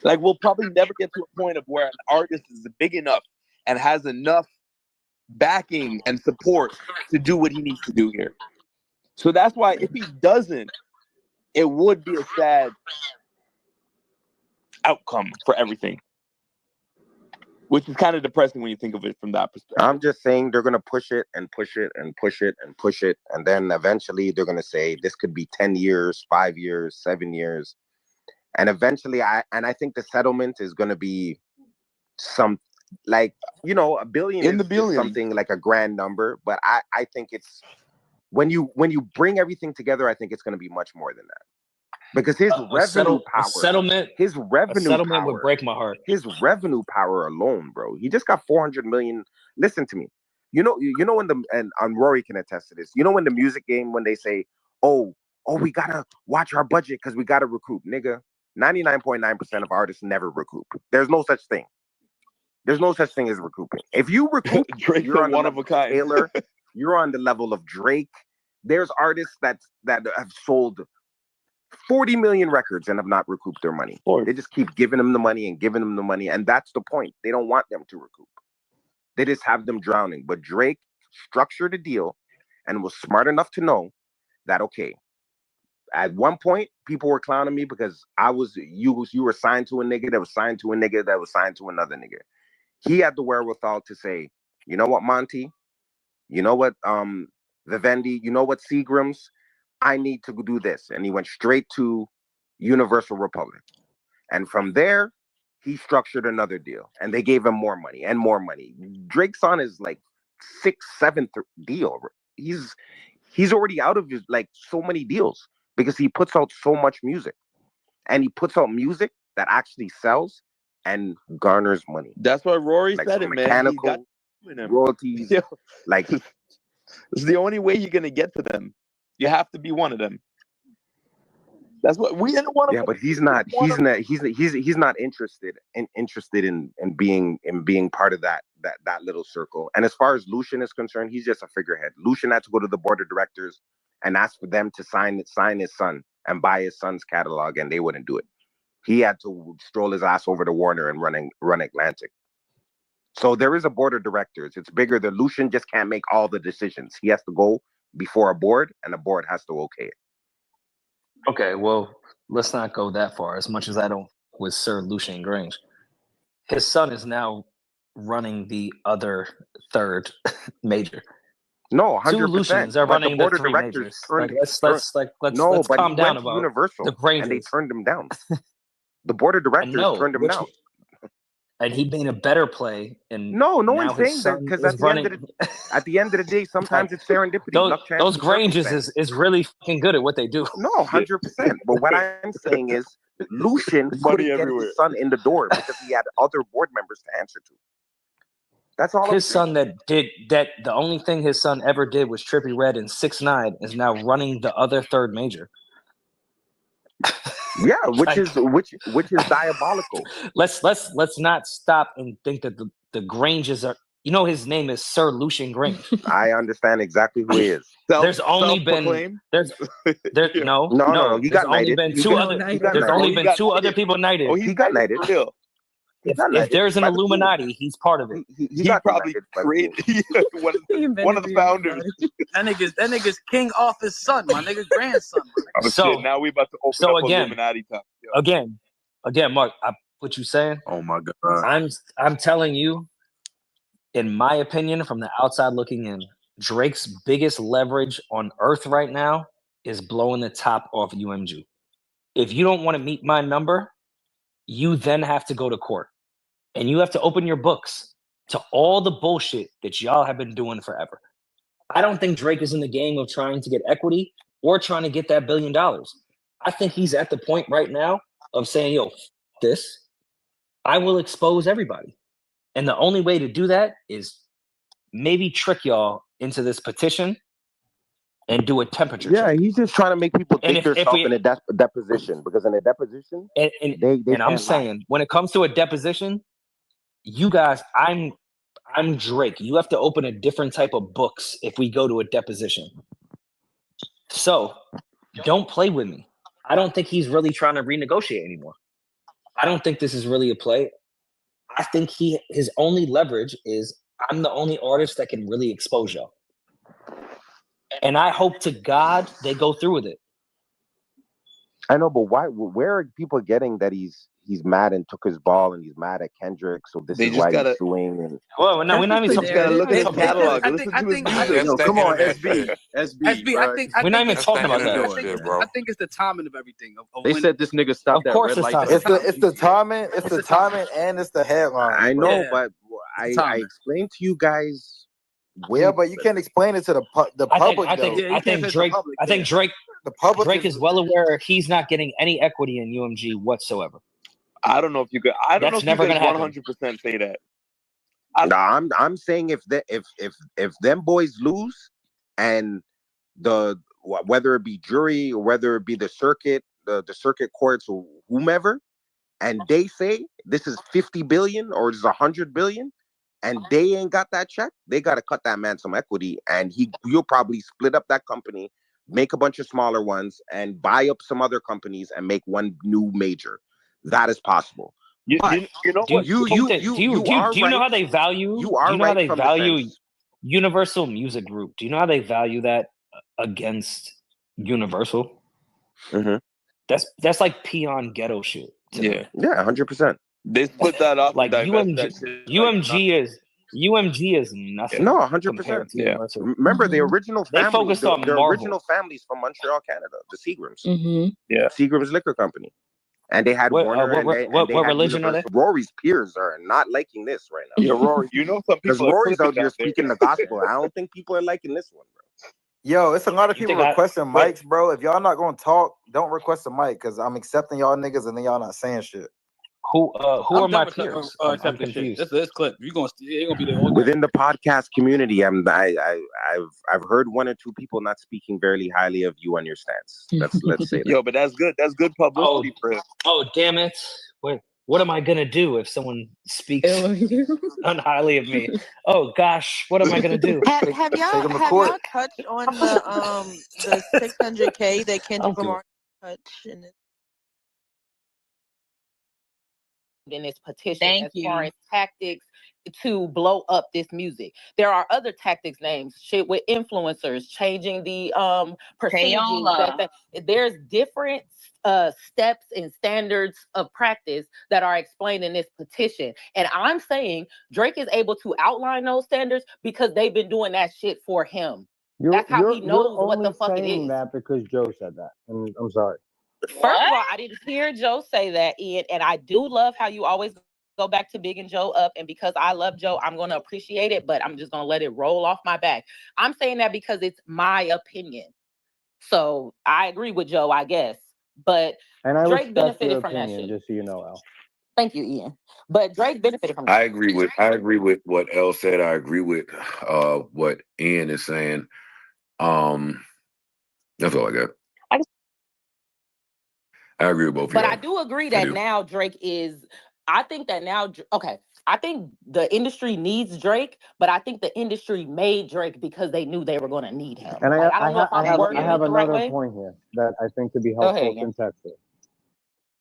Like, we'll probably never get to a point of where an artist is big enough and has enough backing and support to do what he needs to do here. So that's why if he doesn't, it would be a sad outcome for everything. Which is kind of depressing when you think of it from that perspective. I'm just saying they're going to push it and push it and push it and push it. And then eventually they're going to say this could be 10 years, 5 years, 7 years. And eventually I think the settlement is going to be some, like, $1 billion in the billion, something like a grand number. But I think it's when you bring everything together, I think it's going to be much more than that. Because his revenue power, settlement would break my heart. His revenue power alone, bro. He just got 400 million. Listen to me. You know when and Rory can attest to this. You know, when the music game, when they say, oh, we gotta watch our budget because we gotta recoup, nigga. 99.9% of artists never recoup. There's no such thing. There's no such thing as recouping. If you recoup, you're on one of a kind. Taylor, you're on the level of Drake. There's artists that have sold 40 million records and have not recouped their money. They just keep giving them the money and giving them the money. And that's the point. They don't want them to recoup. They just have them drowning. But Drake structured a deal and was smart enough to know that, okay, at one point, people were clowning me because you were signed to a nigga that was signed to a nigga that was signed to another nigga. He had the wherewithal to say, you know what, Monty? You know what, Vivendi? You know what, Seagrams? I need to do this. And he went straight to Universal Republic. And from there, he structured another deal. And they gave him more money and more money. Drake's on his like 6th, 7th deal. He's already out of his like so many deals because he puts out so much music. And he puts out music that actually sells and garners money. That's why Rory like said it, man. Mechanical royalties. Like, it's the only way you're gonna get to them. You have to be one of them. That's what we didn't want to. Yeah, but he's not interested in being part of that little circle. And as far as Lucian is concerned, he's just a figurehead. Lucian had to go to the board of directors and ask for them to sign his son and buy his son's catalog, and they wouldn't do it. He had to stroll his ass over to Warner and run Atlantic. So there is a board of directors. It's bigger than Lucian. Just can't make all the decisions. He has to go before a board, and the board has to okay it. Okay, well, let's not go that far. As much as I don't with Sir Lucian Grange, his son is now running the other third major. No, 100%. Two Lucians are running the three majors. Let's calm down about Universal, the Granges. And they turned him down. The board of directors turned him down. And he made a better play. And no one's saying that, because at the end of the day, sometimes it's serendipity. Those Granges is really fucking good at what they do. No, 100%. But what I'm saying is, Lucian couldn't get his son in the door because he had other board members to answer to. That's all. His son the only thing his son ever did was Trippie Redd and 6ix9ine is now running the other third major. Yeah, which is diabolical. Let's not stop and think that the Granges are. You know, his name is Sir Lucian Grange. I understand exactly who he is. There's only been no. He got knighted. There's only been two other people knighted. Oh, he got knighted. If there's an Illuminati, he's part of it. He probably created one of the founders. That nigga's king off his son, my nigga, grandson. Oh, shit, now we about to open up Illuminati talk. Again, Mark, what you saying? Oh my God. I'm telling you, in my opinion, from the outside looking in, Drake's biggest leverage on earth right now is blowing the top off UMG. If you don't want to meet my number, you then have to go to court. And you have to open your books to all the bullshit that y'all have been doing forever. I don't think Drake is in the game of trying to get equity or trying to get that $1 billion. I think he's at the point right now of saying, yo, this, I will expose everybody. And the only way to do that is maybe trick y'all into this petition and do a temperature check. He's just trying to make people think themselves in a deposition, because in a deposition, and I'm saying, when it comes to a deposition, you guys, I'm Drake. You have to open a different type of books if we go to a deposition. So don't play with me. I don't think he's really trying to renegotiate anymore. I don't think this is really a play. I think his only leverage is I'm the only artist that can really expose y'all. And I hope to God they go through with it. I know, but why? Where are people getting that he's mad and took his ball and he's mad at Kendrick? So this is why he's suing. And well, no, we're not even talking. Gotta look at his catalog. Listen to his music. No, come on, SB. We're not even talking about that. I think it's the timing of everything. They said this nigga stopped that red light. It's the timing. It's the timing, and it's the headline. I know, but I explained to you guys. But you can't explain it to the public. I think Drake. The public. Drake is well aware he's not getting any equity in UMG whatsoever. I don't know if you could. I don't know if you could 100% say that. I'm saying if them boys lose, and whether it be jury or whether it be the circuit, the circuit courts or whomever, and they say this is 50 billion or this is 100 billion. And they ain't got that check, they got to cut that man some equity, and you'll probably split up that company, make a bunch of smaller ones, and buy up some other companies and make one new major. That is possible. Do you know how they value? Universal Music Group? Do you know how they value that against Universal? Mm-hmm. That's like peon ghetto shit. Yeah, 100%. They split that up. Like UMG is nothing. No, 100%. Yeah. Remember the original family. They focused on the Marvel. original families from Montreal, Canada, the Seagrams. Mm-hmm. Yeah, Seagrams Liquor Company, and they had Warner. What religion are they? Rory's peers are not liking this right now. Yeah, Rory. You know some people. Because Rory's out here speaking the gospel. I don't think people are liking this one, bro. Yo, it's a lot of people requesting mics, bro. If y'all not gonna talk, don't request a mic, because I'm accepting y'all niggas and then y'all not saying shit. Who are my peers? I'm confused. This clip. You're gonna be the only within the podcast community. I've heard one or two people not speaking very highly of you on your stance. Let's say that. Yo, but that's good. That's good publicity for him. Oh, damn it! What am I gonna do if someone speaks unhighly of me? Oh gosh, what am I gonna do? Have y'all touched on the 600K that Kendrick Lamar touched in this? In this petition far as tactics to blow up this music. There are other tactics names, shit with influencers, changing the percentages. There's different steps and standards of practice that are explained in this petition. And I'm saying Drake is able to outline those standards because they've been doing that shit for him. That's how he knows what the fuck it is. That because Joe said that. I'm sorry. First of all, I didn't hear Joe say that, Ian, and I do love how you always go back to bigging Joe up. And because I love Joe, I'm going to appreciate it, but I'm just going to let it roll off my back. I'm saying that because it's my opinion. So I agree with Joe, I guess. But Drake benefited from that shit. Just so you know, Al. Thank you, Ian. But Drake benefited from that. I agree with what Elle said. I agree with what Ian is saying. That's all I got. I agree with both of you. But I do agree that now Drake is, I think the industry needs Drake, but I think the industry made Drake because they knew they were going to need him. And I don't know if I'm wording it the right way. Point here that I think could be helpful contextually.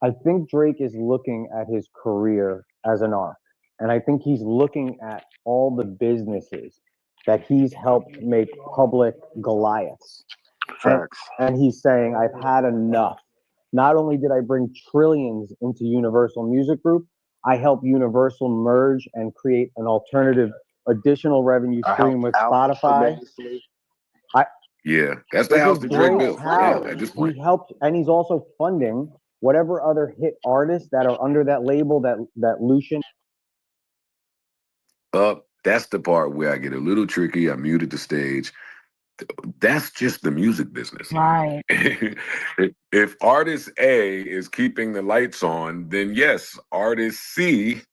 I think Drake is looking at his career as an arc. And I think he's looking at all the businesses that he's helped make public Goliaths. Facts. And he's saying, I've had enough. Not only did I bring trillions into Universal Music Group, I helped Universal merge and create an alternative additional revenue stream with Spotify. Yeah, that's the house that Drake built. Yeah, at this point. He helped, and he's also funding whatever other hit artists that are under that label that Lucian. That's the part where I get a little tricky. I muted the stage. That's just the music business. Right. If artist A is keeping the lights on, then yes, artist C,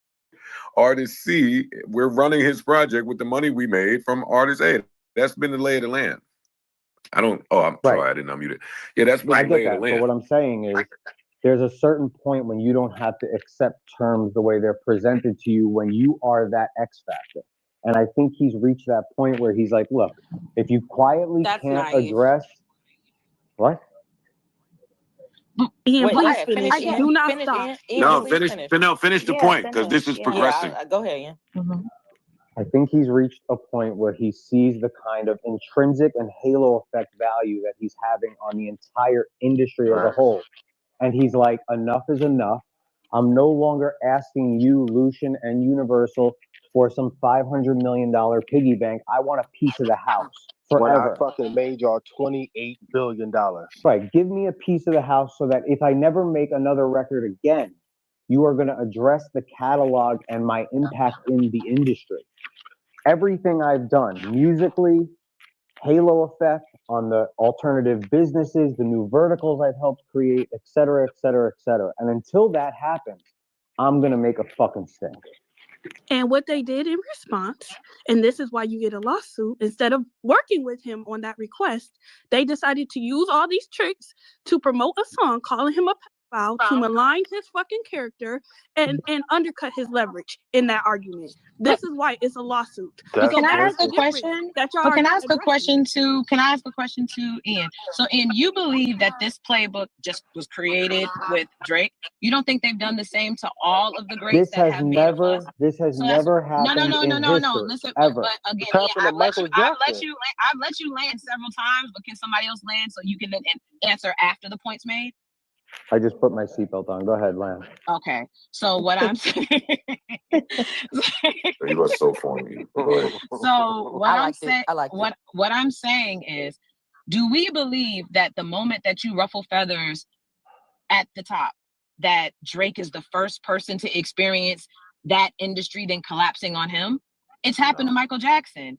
we're running his project with the money we made from artist A. That's been the lay of the land. I'm sorry, I didn't unmute it. Yeah, that's been the lay of the land. But what I'm saying is there's a certain point when you don't have to accept terms the way they're presented to you when you are that X factor. And I think he's reached that point where he's like, look, if you quietly can't address what? Ian, please finish. Do not stop. Finish the point, because this is progressing. Go ahead, Ian. Mm-hmm. I think he's reached a point where he sees the kind of intrinsic and halo effect value that he's having on the entire industry as a whole. And he's like, enough is enough. I'm no longer asking you, Lucian and Universal, for some $500 million piggy bank. I want a piece of the house forever. When I fucking made y'all $28 billion. Right. Give me a piece of the house so that if I never make another record again, you are going to address the catalog and my impact in the industry. Everything I've done musically, halo effect on the alternative businesses, the new verticals I've helped create, et cetera, et cetera, et cetera. And until that happens, I'm going to make a fucking stink. And what they did in response, and this is why you get a lawsuit, instead of working with him on that request, they decided to use all these tricks to promote a song, calling him a pedophile, to malign his fucking character and undercut his leverage in that argument. This is why it's a lawsuit. Can I ask a question? Can I ask a question to Ian? So, Ian, you believe that this playbook just was created with Drake? You don't think they've done the same to all of the greats that have made us? This has never happened in history, Listen, ever. but again, Ian, I've let you land several times, but can somebody else land so you can then answer after the point's made? I just put my seatbelt on. Go ahead, Lamb. Okay. So what I'm saying. You are so funny. So what I'm saying is, do we believe that the moment that you ruffle feathers at the top, that Drake is the first person to experience that industry then collapsing on him? It's happened to Michael Jackson.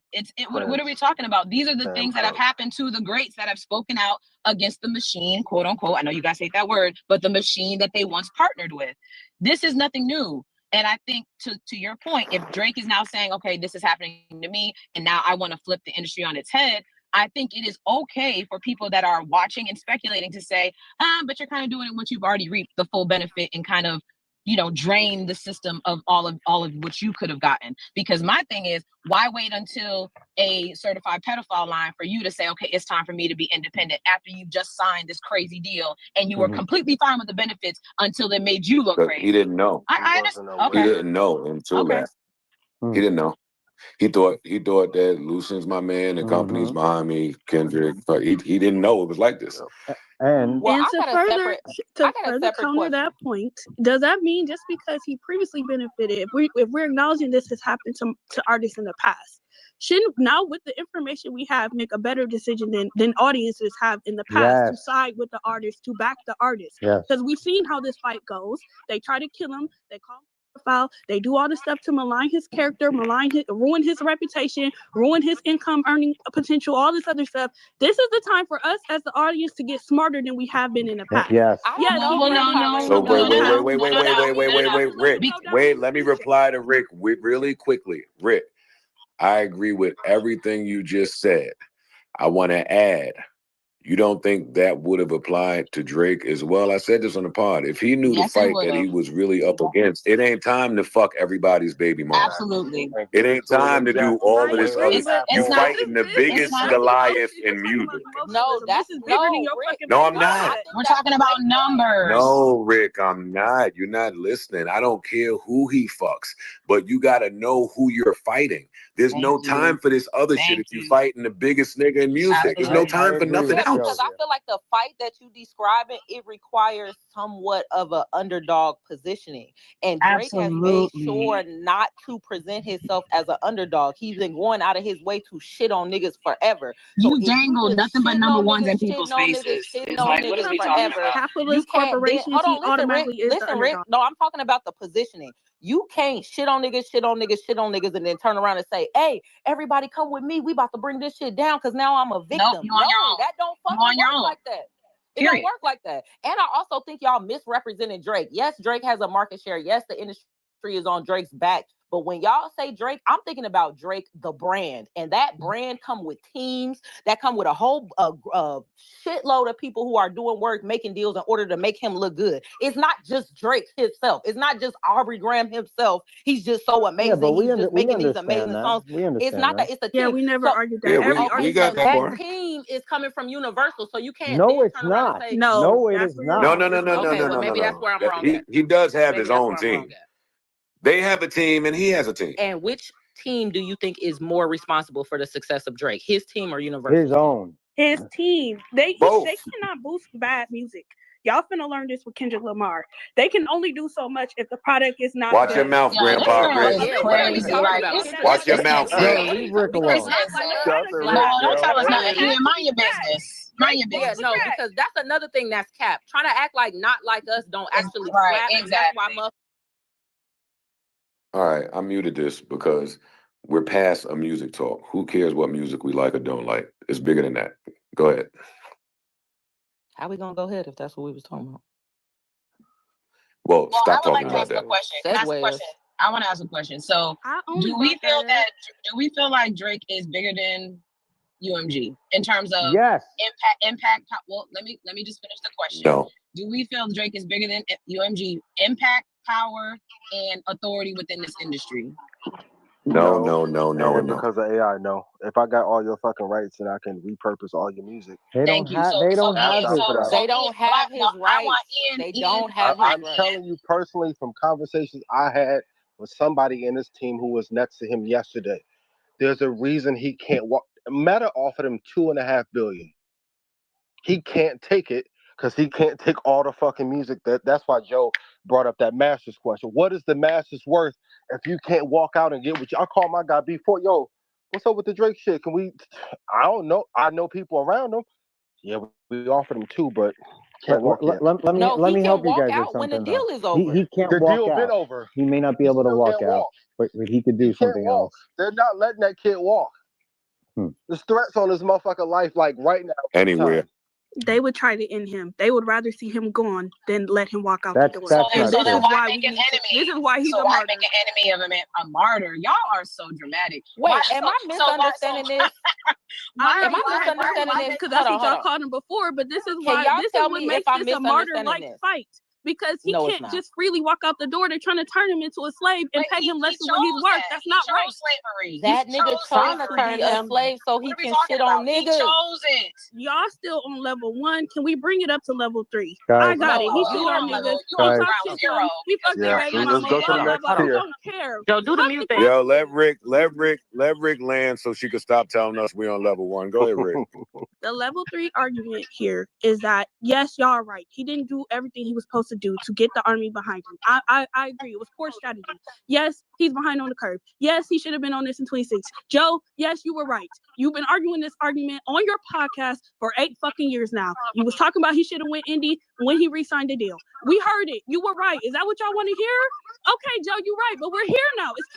What are we talking about? These are the things that have happened to the greats that have spoken out against the machine, quote unquote. I know you guys hate that word, but the machine that they once partnered with. This is nothing new. And I think to your point, if Drake is now saying, okay, this is happening to me, and now I want to flip the industry on its head, I think it is okay for people that are watching and speculating to say, but you're kind of doing it once you've already reaped the full benefit and kind of, drain the system of all of what you could have gotten. Because my thing is, why wait until a certified pedophile line for you to say, okay, it's time for me to be independent after you've just signed this crazy deal and you were completely fine with the benefits until they made you look crazy? He didn't know. I understand. Okay. He didn't know until that. He didn't know. He thought that Lucian's my man, the company's behind me, Kendrick, but he didn't know it was like this. And to further counter that point, does that mean just because he previously benefited, if we're acknowledging this has happened to artists in the past, shouldn't now with the information we have make a better decision than audiences have in the past to side with the artist, to back the artist? Because we've seen how this fight goes. They try to kill him. They call him profile. They do all the stuff to malign his character, ruin his reputation, ruin his income earning potential, all this other stuff. This is the time for us as the audience to get smarter than we have been in the past. Yes. No. So wait, Rick. Wait, let me reply to Rick really quickly. Rick, I agree with everything you just said. I want to add, You don't think that would have applied to Drake as well? I said this on the pod. If he knew the fight that he was really up against, it ain't time to fuck everybody's baby mama. Absolutely. It ain't time to do all of this other. You fighting the biggest Goliath in music. No, that's No, I'm not. We're talking about numbers. No, Rick, I'm not. You're not listening. I don't care who he fucks, but you got to know who you're fighting. There's no time for this other shit if you're fighting the biggest nigga in music. There's no time for nothing else. Because I feel like the fight that you describing, it requires somewhat of an underdog positioning. And Drake has made sure not to present himself as an underdog. He's been going out of his way to shit on niggas forever. So you dangle nothing but number ones in people's faces. It's like, what are we talking about? Capitalist corporations, he automatically is the Rick. underdog. No, I'm talking about the positioning. You can't shit on niggas, and then turn around and say, hey, everybody come with me. We about to bring this shit down because now I'm a victim. Nope, you on your own. That don't fucking work like that. It don't work like that. And I also think y'all misrepresented Drake. Yes, Drake has a market share. Yes, the industry is on Drake's back. But when y'all say Drake, I'm thinking about Drake, the brand. And that brand come with teams, that come with a whole shitload of people who are doing work, making deals in order to make him look good. It's not just Drake himself. It's not just Aubrey Graham himself. He's just so amazing. Yeah, but He's just making these amazing songs. It's not that. It's a team. Yeah, we never argued that. Yeah, we got that part. That team is coming from Universal, so you can't. No, it's turn around not. and say, No, it is not. No. Maybe that's where I'm wrong. He does have his own team. They have a team and he has a team. And which team do you think is more responsible for the success of Drake? His team or Universal? His own. His team. They Both. cannot boost bad music. Y'all finna learn this with Kendrick Lamar. They can only do so much if the product is not. Watch your mouth, Grandpa. Watch your mouth, Greg. Leave Rick alone. Don't tell us nothing. Mind your business. Mind your business. Yeah, no, because that's another thing that's capped. Trying to act like not like us don't actually slap. Exactly. That's why All right, I muted this because we're past a music talk. Who cares what music we like or don't like? It's bigger than that. Go ahead. How we gonna go ahead if that's what we was talking about? Well, stop talking about that. I want to ask a question. So, do we feel like Drake is bigger than UMG in terms of impact? Well, let me just finish the question. No. Do we feel Drake is bigger than UMG impact, power, and authority within this industry? No. Because of AI, no. If I got all your fucking rights, then I can repurpose all your music. They don't have his rights. They don't have his rights. They don't have his rights. I'm telling you personally from conversations I had with somebody in his team who was next to him yesterday. There's a reason he can't walk. Meta offered him $2.5 billion. He can't take it because he can't take all the fucking music. That's why Joe brought up that master's question. What is the master's worth if you can't walk out and get what you? I call my guy before, yo, what's up with the Drake shit? Can we? I don't know. I know people around him. Yeah, we offered him too, but can't walk yet. Let me help you guys with something. When the deal is over. He can't the walk deal out. been over. He may not be able to walk out, but he could do something else. They're not letting that kid walk. There's threats on his motherfucking life, like right now. Anywhere. They would try to end him. They would rather see him gone than let him walk out the door. This is why make an enemy. This is why he's a martyr. Make an enemy of a martyr. Y'all are so dramatic. Wait, am I misunderstanding this? Am I misunderstanding this? Because that's what y'all called him before. But this is why this is what makes this a martyr-like fight. Because he can't just freely walk out the door. They're trying to turn him into a slave and pay him less than what he's worth. That's not right. Slavery. That nigga chose to be a slave so he can shit on niggas. He chose it. Y'all still on level 1. Can we bring it up to level 3? Guys, I got it. He shit on niggas. He fucked their baby mama. Let's go to the next I tier. don't care. Yo, do the mute thing. Yo, let Rick land so she can stop telling us we on level 1. Go ahead, Rick. The level 3 argument here is that yes, y'all are right. He didn't do everything he was supposed to do to get the army behind him. I agree. It was poor strategy. Yes, he's behind on the curve. Yes, he should have been on this in 26. Joe, yes, you were right. You've been arguing this argument on your podcast for 8 fucking years now. You was talking about he should have went indie when he re-signed the deal. We heard it. You were right. Is that what y'all want to hear? Okay, Joe, you're right. But we're here now. It's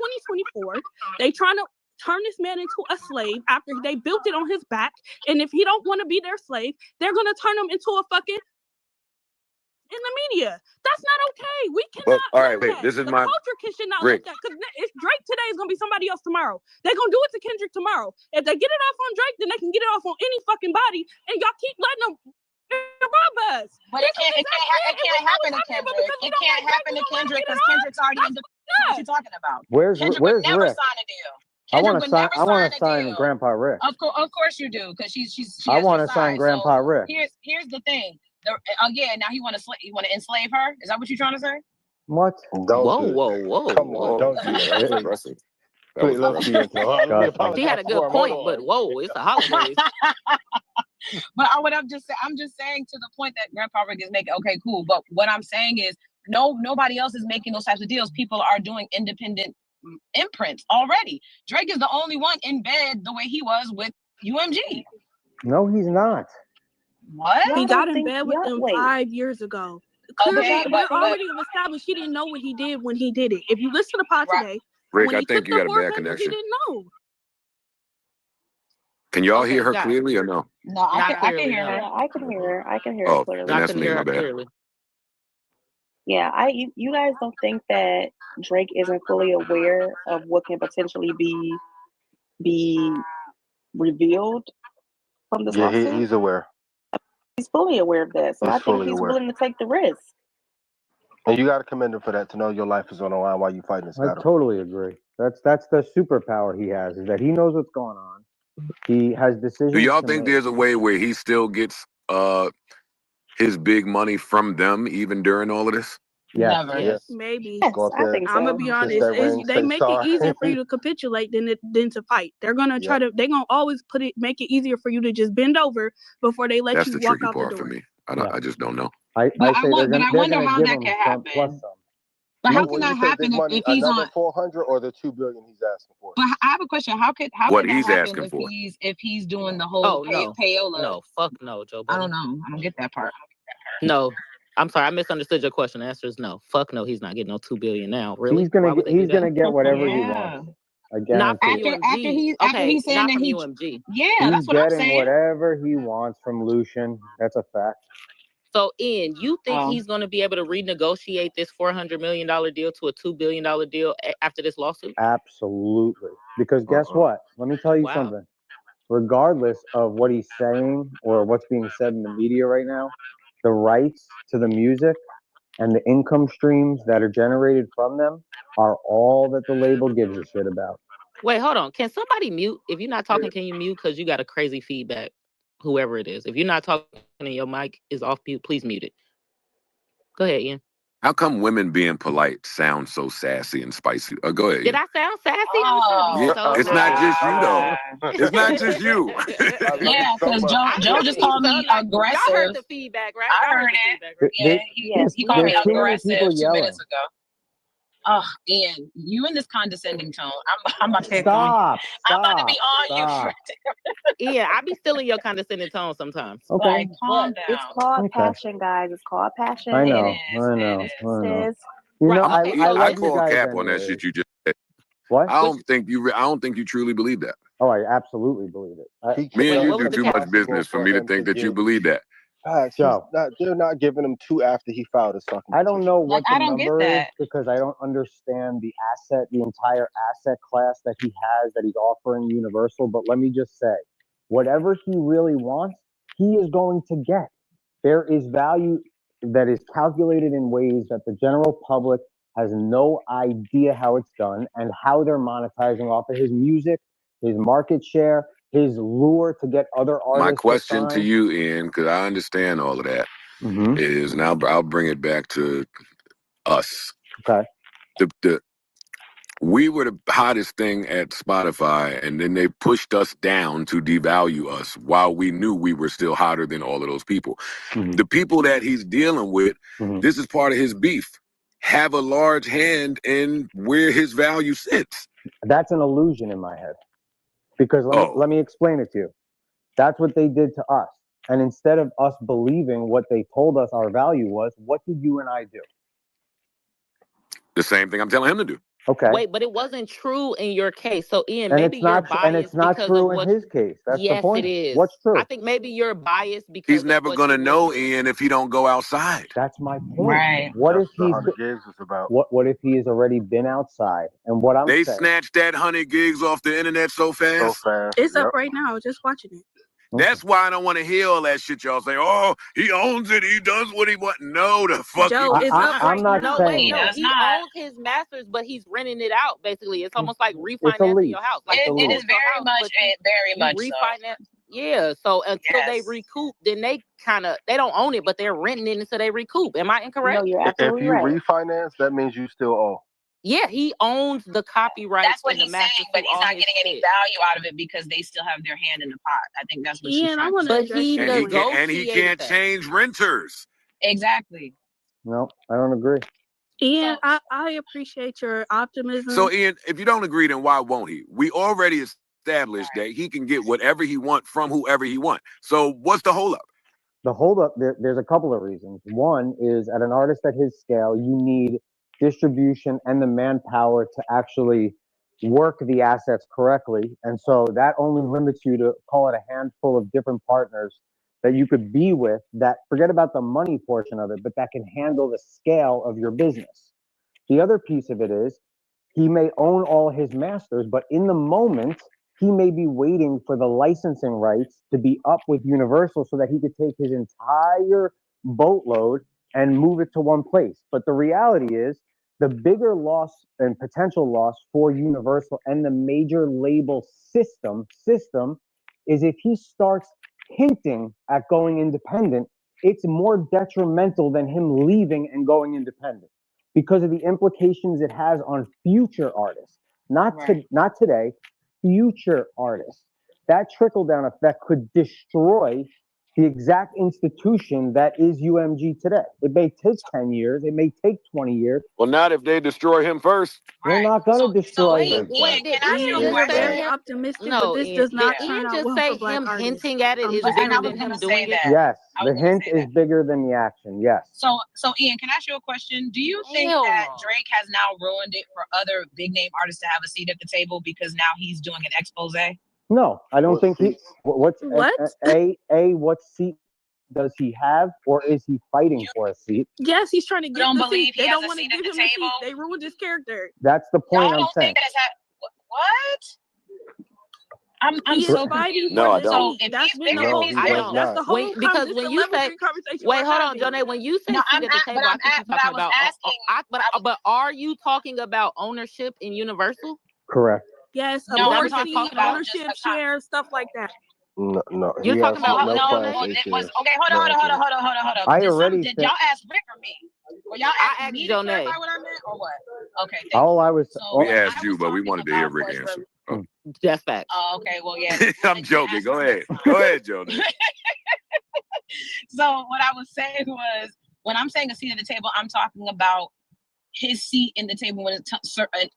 2024. They trying to turn this man into a slave after they built it on his back. And if he don't want to be their slave, they're going to turn him into a fucking... in the media. That's not okay. We cannot. All right, let wait. that. This is the my culture should not Rick. let that, because if Drake today is gonna be somebody else tomorrow. They're gonna do it to Kendrick tomorrow. If they get it off on Drake, then they can get it off on any fucking body, and y'all keep letting them rob us. But it can't happen to Kendrick. It can't happen to Kendrick because Kendrick's already in the. What you talking about? Where's Kendrick would never Rick? sign a deal. I want Kendrick to would sign. never I want sign to a sign deal. Grandpa Rick. Of course you do, because she I has want your to sign side. Grandpa So Rick. here's the thing. Yeah, now you want to enslave her? Is that what you're trying to say? What? Whoa. Come on, don't do Yeah, that. that was aggressive. That was aggressive. She had a good point, but whoa, it's the holidays. But I'm just saying to the point that Grandpa Rick is making. Okay, cool. But what I'm saying is, nobody else is making those types of deals. People are doing independent imprints already. Drake is the only one in bed the way he was with UMG. No, he's not. What? He got in bed with them 5 years ago. Clearly, we're already established he didn't know what he did when he did it. If you listen to the pod today, Rick, when I he think took you the got a 4 bad papers, he connection. didn't know. Can y'all Okay, hear her got it. clearly or no? No, I can clearly, hear her. no. I can hear her. I can hear Oh, her clearly. then I that's can me. hear My her bad. clearly. Yeah, you guys don't think that Drake isn't fully aware of what can potentially be revealed from this Yeah, lawsuit? he's aware. He's fully aware of that, so He's I think fully he's aware. willing to take the risk. And you got to commend him for that, to know your life is on the line while you fighting this I battle. totally agree. That's the superpower he has, is that he knows what's going on. He has decisions. Do y'all to think make. there's a way where he still gets his big money from them even during all of this? Yes. Never. Yes. Maybe. Yes, Go up I there, think I'm so. gonna be kiss honest. that ring, They say make it sorry. easier for you to capitulate than to fight. They're gonna try to. They're gonna always make it easier for you to just bend over before they let That's you the walk tricky out the part for door. me. I just don't know. I say I wonder how give that him can some plus happen. some. But how When can you that say happen big money, if he's another on? 400 or the $2 billion he's asking for? But I have a question. How could What that he's happen asking for. if he's doing the whole Oh no, payola? no, fuck no, Joe I Budden. don't know. I don't get that part. No, I'm sorry, I misunderstood your question. The answer is no. Fuck no, he's not getting no $2 billion now. Really? He's gonna get whatever he Yeah. wants. I Not from guarantee. UMG. After he's saying not that from he UMG. Yeah, He's that's what I'm getting saying. whatever he wants from Lucian. That's a fact. So, Ian, you think he's going to be able to renegotiate this $400 million deal to a $2 billion deal after this lawsuit? Absolutely. Because guess what? Let me tell you something. Regardless of what he's saying or what's being said in the media right now, the rights to the music and the income streams that are generated from them are all that the label gives a shit about. Wait, hold on. Can somebody mute? If you're not talking, can you mute? Because you got a crazy feedback, whoever it is. If you're not talking and your mic is off mute, please mute it. Go ahead, Ian. How come women being polite sound so sassy and spicy? Go ahead. Did I sound sassy? It's not just you though. It's not just you. Yeah, because Joe just called me aggressive. Y'all heard the feedback, right? I heard it. Yeah, he called me There's too many aggressive people 2 yelling. minutes ago. Oh, Ian, you in this condescending tone. I'm about to Stop. I'm about to be on you. Ian, I be still in your condescending tone sometimes. Okay. Like, calm down. It's called Okay. passion, guys. It's called passion. I know. It is. I know. It I know. is. You know, I I love you call guys cap on that anyways. shit you just said. What? I don't think you truly believe that. Oh, I absolutely believe it. Me and you what do was the too cap? much business for me to think that you believe that. Facts. They're not giving him two after he filed his fucking I don't know what I the don't get number is that. because I don't understand the entire asset class that he has that he's offering Universal. But let me just say, whatever he really wants, he is going to get. There is value that is calculated in ways that the general public has no idea how it's done and how they're monetizing off of his music, his market share, his lure to get other artists. My question to you, Ian, because I understand all of that, is now I'll bring it back to us. Okay. We were the hottest thing at Spotify, and then they pushed us down to devalue us while we knew we were still hotter than all of those people. The people that he's dealing with, this is part of his beef, have a large hand in where his value sits. That's an illusion in my head. Because let me explain it to you. That's what they did to us. And instead of us believing what they told us our value was, what did you and I do? The same thing I'm telling him to do. Okay. Wait, but it wasn't true in your case. So Ian, And maybe it's you're not, biased and it's not because true of in what. his case. That's the Yes, point. it is. What's true? I think maybe you're biased because He's never of what gonna you went know, through. Ian, if he don't go outside. That's my point. Right. What That's if what he's 100 gigs is about. what if he has already been outside? And what I'm They saying, snatched that 100 gigs off the internet so fast. So fast. It's up right now. Just watching it. That's why I don't want to hear all that shit y'all say. Oh, he owns it. He does what he wants. No, the fuck Joe, he it's does up not. right I'm not now. No, saying wait, no, that. he owns his masters, but he's renting it out. Basically, it's almost like It's a refinancing lease. your house. Like It's a you It lease. is very much, very much so. refinance. Yeah, so until they Yes. recoup, then they don't own it, but they're renting it until they recoup. Am I incorrect? No, you're If absolutely you right. refinance, that means you still owe. Yeah, he owns the copyright. That's what and the he's saying, masters but to he's all not his getting any shit. value out of it because they still have their hand in the pot. I think that's what she's Ian, I trying want to to say. address your And he point. can't. And he can't change renters. Exactly. No, I don't agree. Ian, I appreciate your optimism. So, Ian, if you don't agree, then why won't he? We already established that he can get whatever he wants from whoever he wants. So, what's the holdup? The holdup, there's a couple of reasons. One is at an artist at his scale, you need distribution and the manpower to actually work the assets correctly. And so that only limits you to call it a handful of different partners that you could be with that forget about the money portion of it, but that can handle the scale of your business. The other piece of it is he may own all his masters, but in the moment, he may be waiting for the licensing rights to be up with Universal so that he could take his entire boatload and move it to one place. But the reality is the bigger loss and potential loss for Universal and the major label system is if he starts hinting at going independent, it's more detrimental than him leaving and going independent because of the implications it has on future artists, not today, future artists. That trickle down effect could destroy the exact institution that is UMG today. It may take 10 years, it may take 20 years. Well, not if they destroy him first. They're not going to destroy him. Wait, did Ian, Ian you're just say very him? optimistic, No, but this Ian, does not did turn Ian out just well say for Black him artists. hinting at it is just bigger I saying. was than gonna him say doing it? that. Yes, I was the gonna hint say is that. bigger than the action. Yes. So Ian, can I ask you a question? Do you think Hell that no. Drake has now ruined it for other big name artists to have a seat at the table because now he's doing an expose? No, I don't think he. What's What? what seat does he have, or is he fighting for a seat? Yes, he's trying to get don't the believe seat. he They has don't a want to seat give at the him a seat. table? They ruined his character. That's the point Y'all I'm don't saying. think that has what? I'm He so is fighting confused. for No, I the don't. seat. That's been the No, whole. he I does don't. That's the not. whole. Because This when the you level say, 3 conversation. wait, we're hold on, having. Johnny. When you say No, seat at the table, I think you're but I talking was about. asking. But are you talking about ownership in Universal? Correct. Yes, a No, that board what you're seat, talking about? ownership, shares, stuff like that. No, You're he talking has about no No, class well, A it was shares. okay. Hold on. Did y'all ask Rick or me? Were y'all I asking asked me to Jonae. clarify what I meant or what? Okay, thank All I was. So We what asked I you, was but we talking wanted to hear about Rick was answer. for. That's facts. Oh, okay, well, yeah. I'm joking. Go ahead. Go ahead, Joe. So what I was saying was, when I'm saying a seat at the table, I'm talking about his seat in the table when it's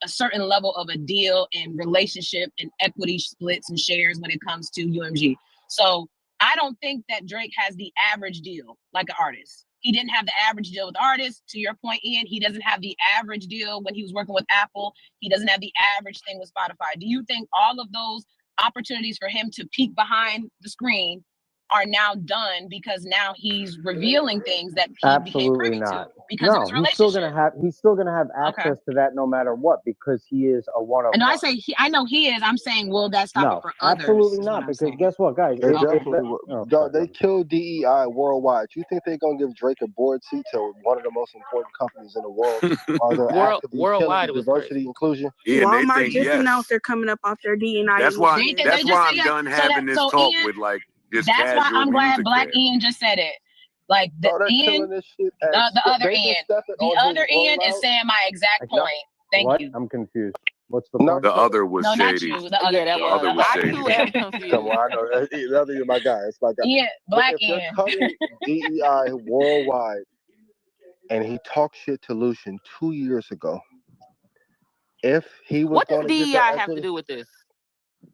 a certain level of a deal and relationship and equity splits and shares when it comes to UMG. So I don't think that Drake has the average deal like an artist. He didn't have the average deal with artists. To your point, Ian, he doesn't have the average deal when he was working with Apple. He doesn't have the average thing with Spotify. Do you think all of those opportunities for him to peek behind the screen are now done because now he's revealing things that he became privy to because of his relationship? He's still gonna have access to that no matter what because he is a one of And one. I know he is. I'm saying, will that stop it for others? Absolutely not. Because guess what, guys? They definitely will. Dog, they killed DEI worldwide. You think they're gonna give Drake a board seat to one of the most important companies in the world? Are they actively worldwide, killing diversity inclusion? Yeah, and they Walmart think just yes. announced they're coming up off their D&I. That's why. initiative. That's why I'm done having this talk Ian, with like this that's why casual I'm glad music Black fan. Ian just said it. Like the Ian, the other Ian, the other Ian is saying my exact point. Thank you. I'm confused. What's the point? The other was No, not shady. you. The other that Ian. other was I shady. too am confused. Come on, I know. The other is my guy. It's my guy. Yeah, Black But if Ian. they're cutting DEI worldwide, and he talked shit to Lucian 2 years ago, if he was What does going to get DEI that have to equity, do with this?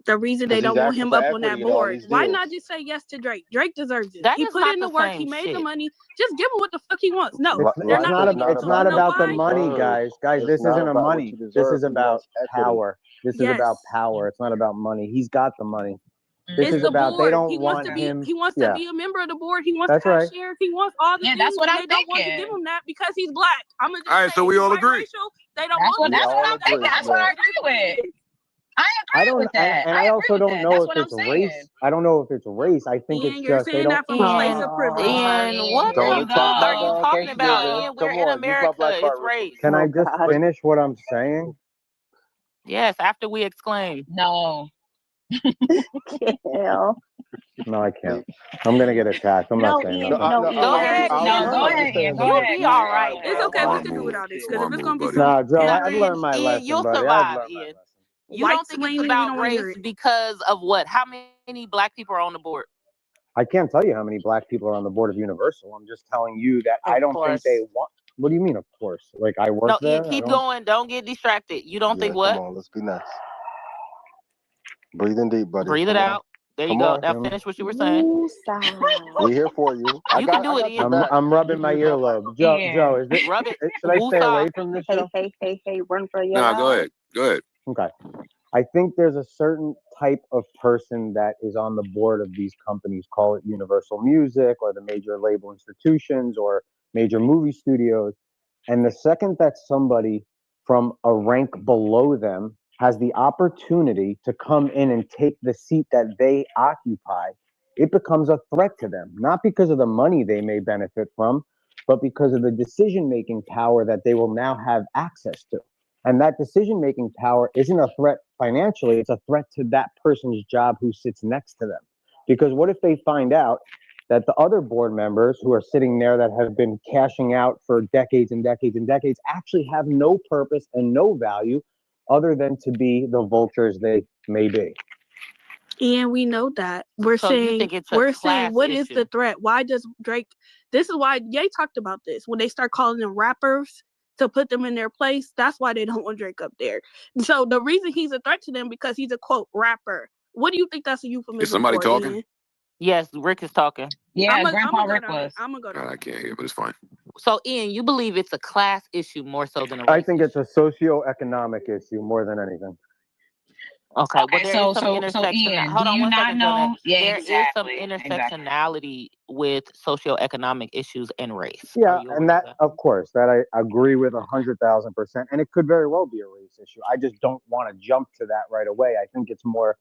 The reason they don't want him up on that board. Why not just say yes to Drake? Drake deserves it. He put in the work. He made the money. Just give him what the fuck he wants. No, it's not about the money, guys. Guys, this isn't a money. This is about power. This is about power. It's not about money. He's got the money. This is about they don't want him. He wants to be a member of the board. He wants to have shares. He wants all the things. That's what they don't want to give him that because he's black. I'm gonna just all right, so we all agree. They don't want that's what I'm thinking. That's what I agree with. I agree with that. And I also don't know if it's race. I don't know if it's race. I think it's just they don't. Ian, what the fuck are you talking about? Ian, we're in America. It's race. Can I just finish what I'm saying? Yes, after we exclaim. No. No, I can't. I'm gonna get attacked. I'm not saying that. Go ahead. Go ahead. You'll be all right. It's okay. We can do without this because if it's gonna be no, Joe, I've learned my lesson. You'll survive, Ian. You don't think it's about race because of what? How many black people are on the board? I can't tell you how many black people are on the board of Universal. I'm just telling you that I don't think they want. What do you mean, of course? Like I work there. No, keep going. Don't get distracted. You don't think what? Come on, let's be nice. Breathe in deep, buddy. Breathe it out. There you go. Now finish what you were saying. We're here for you. You can do it, Ian. I'm rubbing my earlobe. Joe, is it? Rub it. Should I stay away from this show? Hey, run for your No, go ahead. Go ahead. Okay. I think there's a certain type of person that is on the board of these companies, call it Universal Music or the major label institutions or major movie studios. And the second that somebody from a rank below them has the opportunity to come in and take the seat that they occupy, it becomes a threat to them, not because of the money they may benefit from, but because of the decision-making power that they will now have access to. And that decision-making power isn't a threat financially, it's a threat to that person's job who sits next to them. Because what if they find out that the other board members who are sitting there that have been cashing out for decades and decades and decades actually have no purpose and no value other than to be the vultures they may be? And we know that. We're saying, what is the threat? Why does Drake, this is why Ye talked about this. When they start calling them rappers to put them in their place, that's why they don't want Drake up there. So the reason he's a threat to them because he's a, quote, rapper. What do you think that's a euphemism Is somebody for, talking? Ian? Yes, Rick is talking. Yeah, Grandpa Rick was. I'm gonna go to I can't hear, but it's fine. So, Ian, you believe it's a class issue more so than a race I think it's a socioeconomic issue more than anything. Okay, well, there is some so intersection. Ian, Hold on one second, know? Yeah, there exactly, is some intersectionality with socioeconomic issues and race. Yeah, and that, of course, that I agree with 100,000%, and it could very well be a race issue. I just don't want to jump to that right away. I think it's more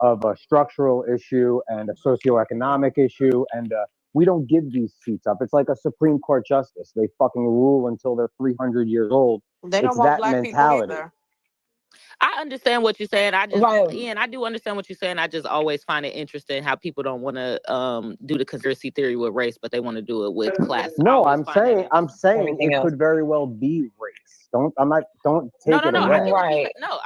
of a structural issue and a socioeconomic issue, and we don't give these seats up. It's like a Supreme Court justice. They fucking rule until they're 300 years old. They don't it's want that black mentality. people either. I understand what you're saying. Ian, I do understand what you're saying. I just always find it interesting how people don't want to do the conspiracy theory with race, but they want to do it with class. No, I'm saying it could very well be race. Don't take it away. Right. No,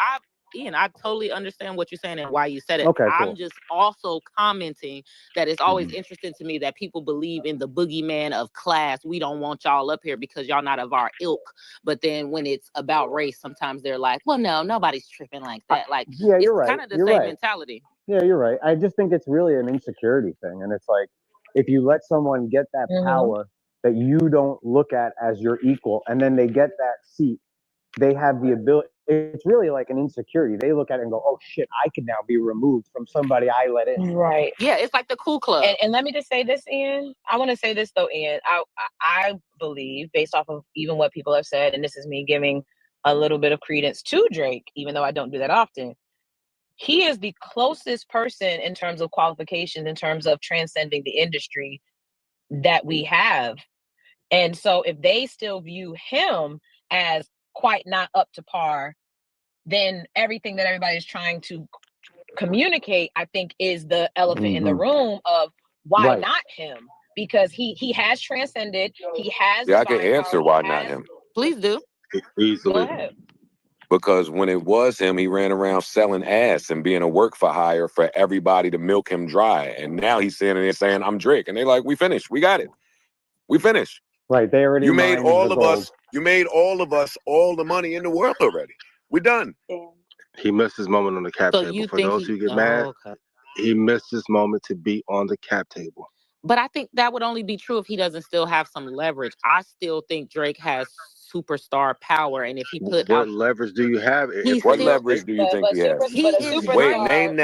Ian, I totally understand what you're saying and why you said it. Okay, I'm cool. just also commenting that it's always interesting to me that people believe in the boogeyman of class. We don't want y'all up here because y'all not of our ilk. But then when it's about race, sometimes they're like, well, no, nobody's tripping like that. Like, yeah, you're right. Kind of the same mentality. Yeah, you're right. I just think it's really an insecurity thing. And it's like, if you let someone get that power that you don't look at as your equal, and then they get that seat, they have the ability. It's really like an insecurity. They look at it and go, oh shit, I could now be removed from somebody I let in. Right. Yeah, it's like the cool club. And let me just say this, Ian. I want to say this though, Ian. I believe, based off of even what people have said, and this is me giving a little bit of credence to Drake, even though I don't do that often. He is the closest person in terms of qualifications, in terms of transcending the industry that we have. And so if they still view him as quite not up to par, then everything that everybody is trying to communicate, I think, is the elephant in the room of why not him? Because he has transcended. He has. Yeah, I can answer why not him. Please do. Easily. Go ahead. Because when it was him, he ran around selling ass and being a work for hire for everybody to milk him dry. And now he's sitting there saying, I'm Drake. And they're like, we finished. We got it. We finished. Right. They already made all of us. You made all of us all the money in the world already. We're done. He missed his moment on the cap So table. you For think those who get mad, he missed his moment to be on the cap table. But I think that would only be true if he doesn't still have some leverage. I still think Drake has superstar power, and if he put What out, leverage do you have? What leverage do you think he has? He is Wait, Drake. name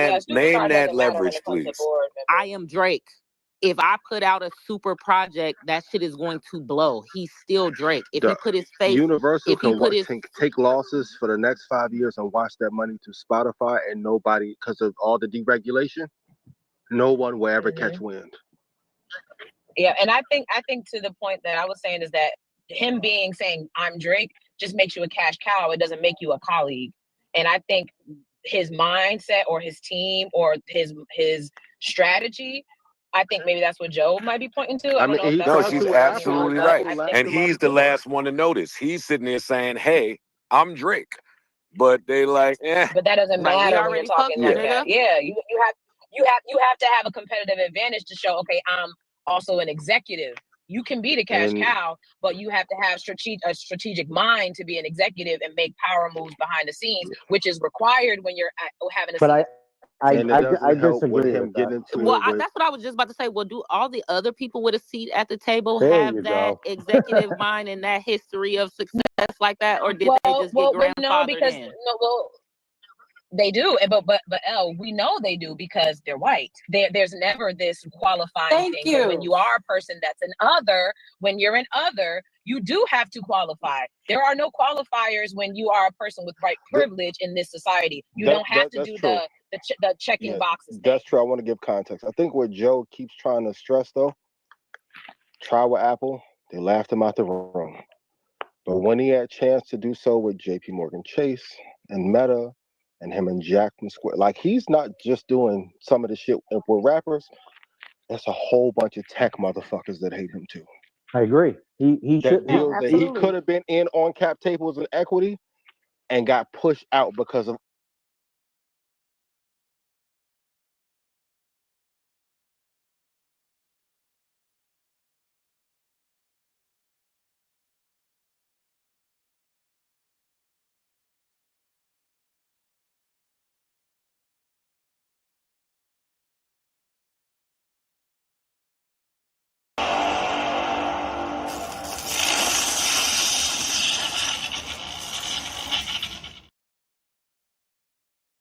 that leverage, please. I am Drake. If I put out a super project, that shit is going to blow. He's still Drake. If he put his face, Universal if he put his take losses for the next 5 years and watch that money to Spotify, and nobody, because of all the deregulation, no one will ever catch wind. Yeah, and I think to the point that I was saying is that him saying I'm Drake just makes you a cash cow. It doesn't make you a colleague. And I think his mindset or his team or his strategy, I think maybe that's what Joe might be pointing to. I don't know if that's No, she's absolutely right. And he's the last one to notice. He's sitting there saying, "Hey, I'm Drake," but they like, But that doesn't matter when you're talking like you, that. Yeah, you have to have a competitive advantage to show. Okay, I'm also an executive. You can be the cash cow, but you have to have a strategic mind to be an executive and make power moves behind the scenes, which is required when you're having a. But I disagree with him getting into well, it with, that's what I was just about to say. Well, do all the other people with a seat at the table There have you that go. executive mind and that history of success like that, or did they just get grandfathered no, because in? They do, but Elle, we know they do because they're white. There's never this qualifying thing. But when you are a person that's an other, when you're an other, you do have to qualify. There are no qualifiers when you are a person with white privilege in this society. You don't have to do the checking boxes. That's true. I want to give context. I think what Joe keeps trying to stress, though, try with Apple, they laughed him out the room. But when he had a chance to do so with JP Morgan Chase and Meta and him and Jackman Square, like, he's not just doing some of the shit with rappers. That's a whole bunch of tech motherfuckers that hate him too. I agree. He should. He could have been in on cap tables and equity and got pushed out because of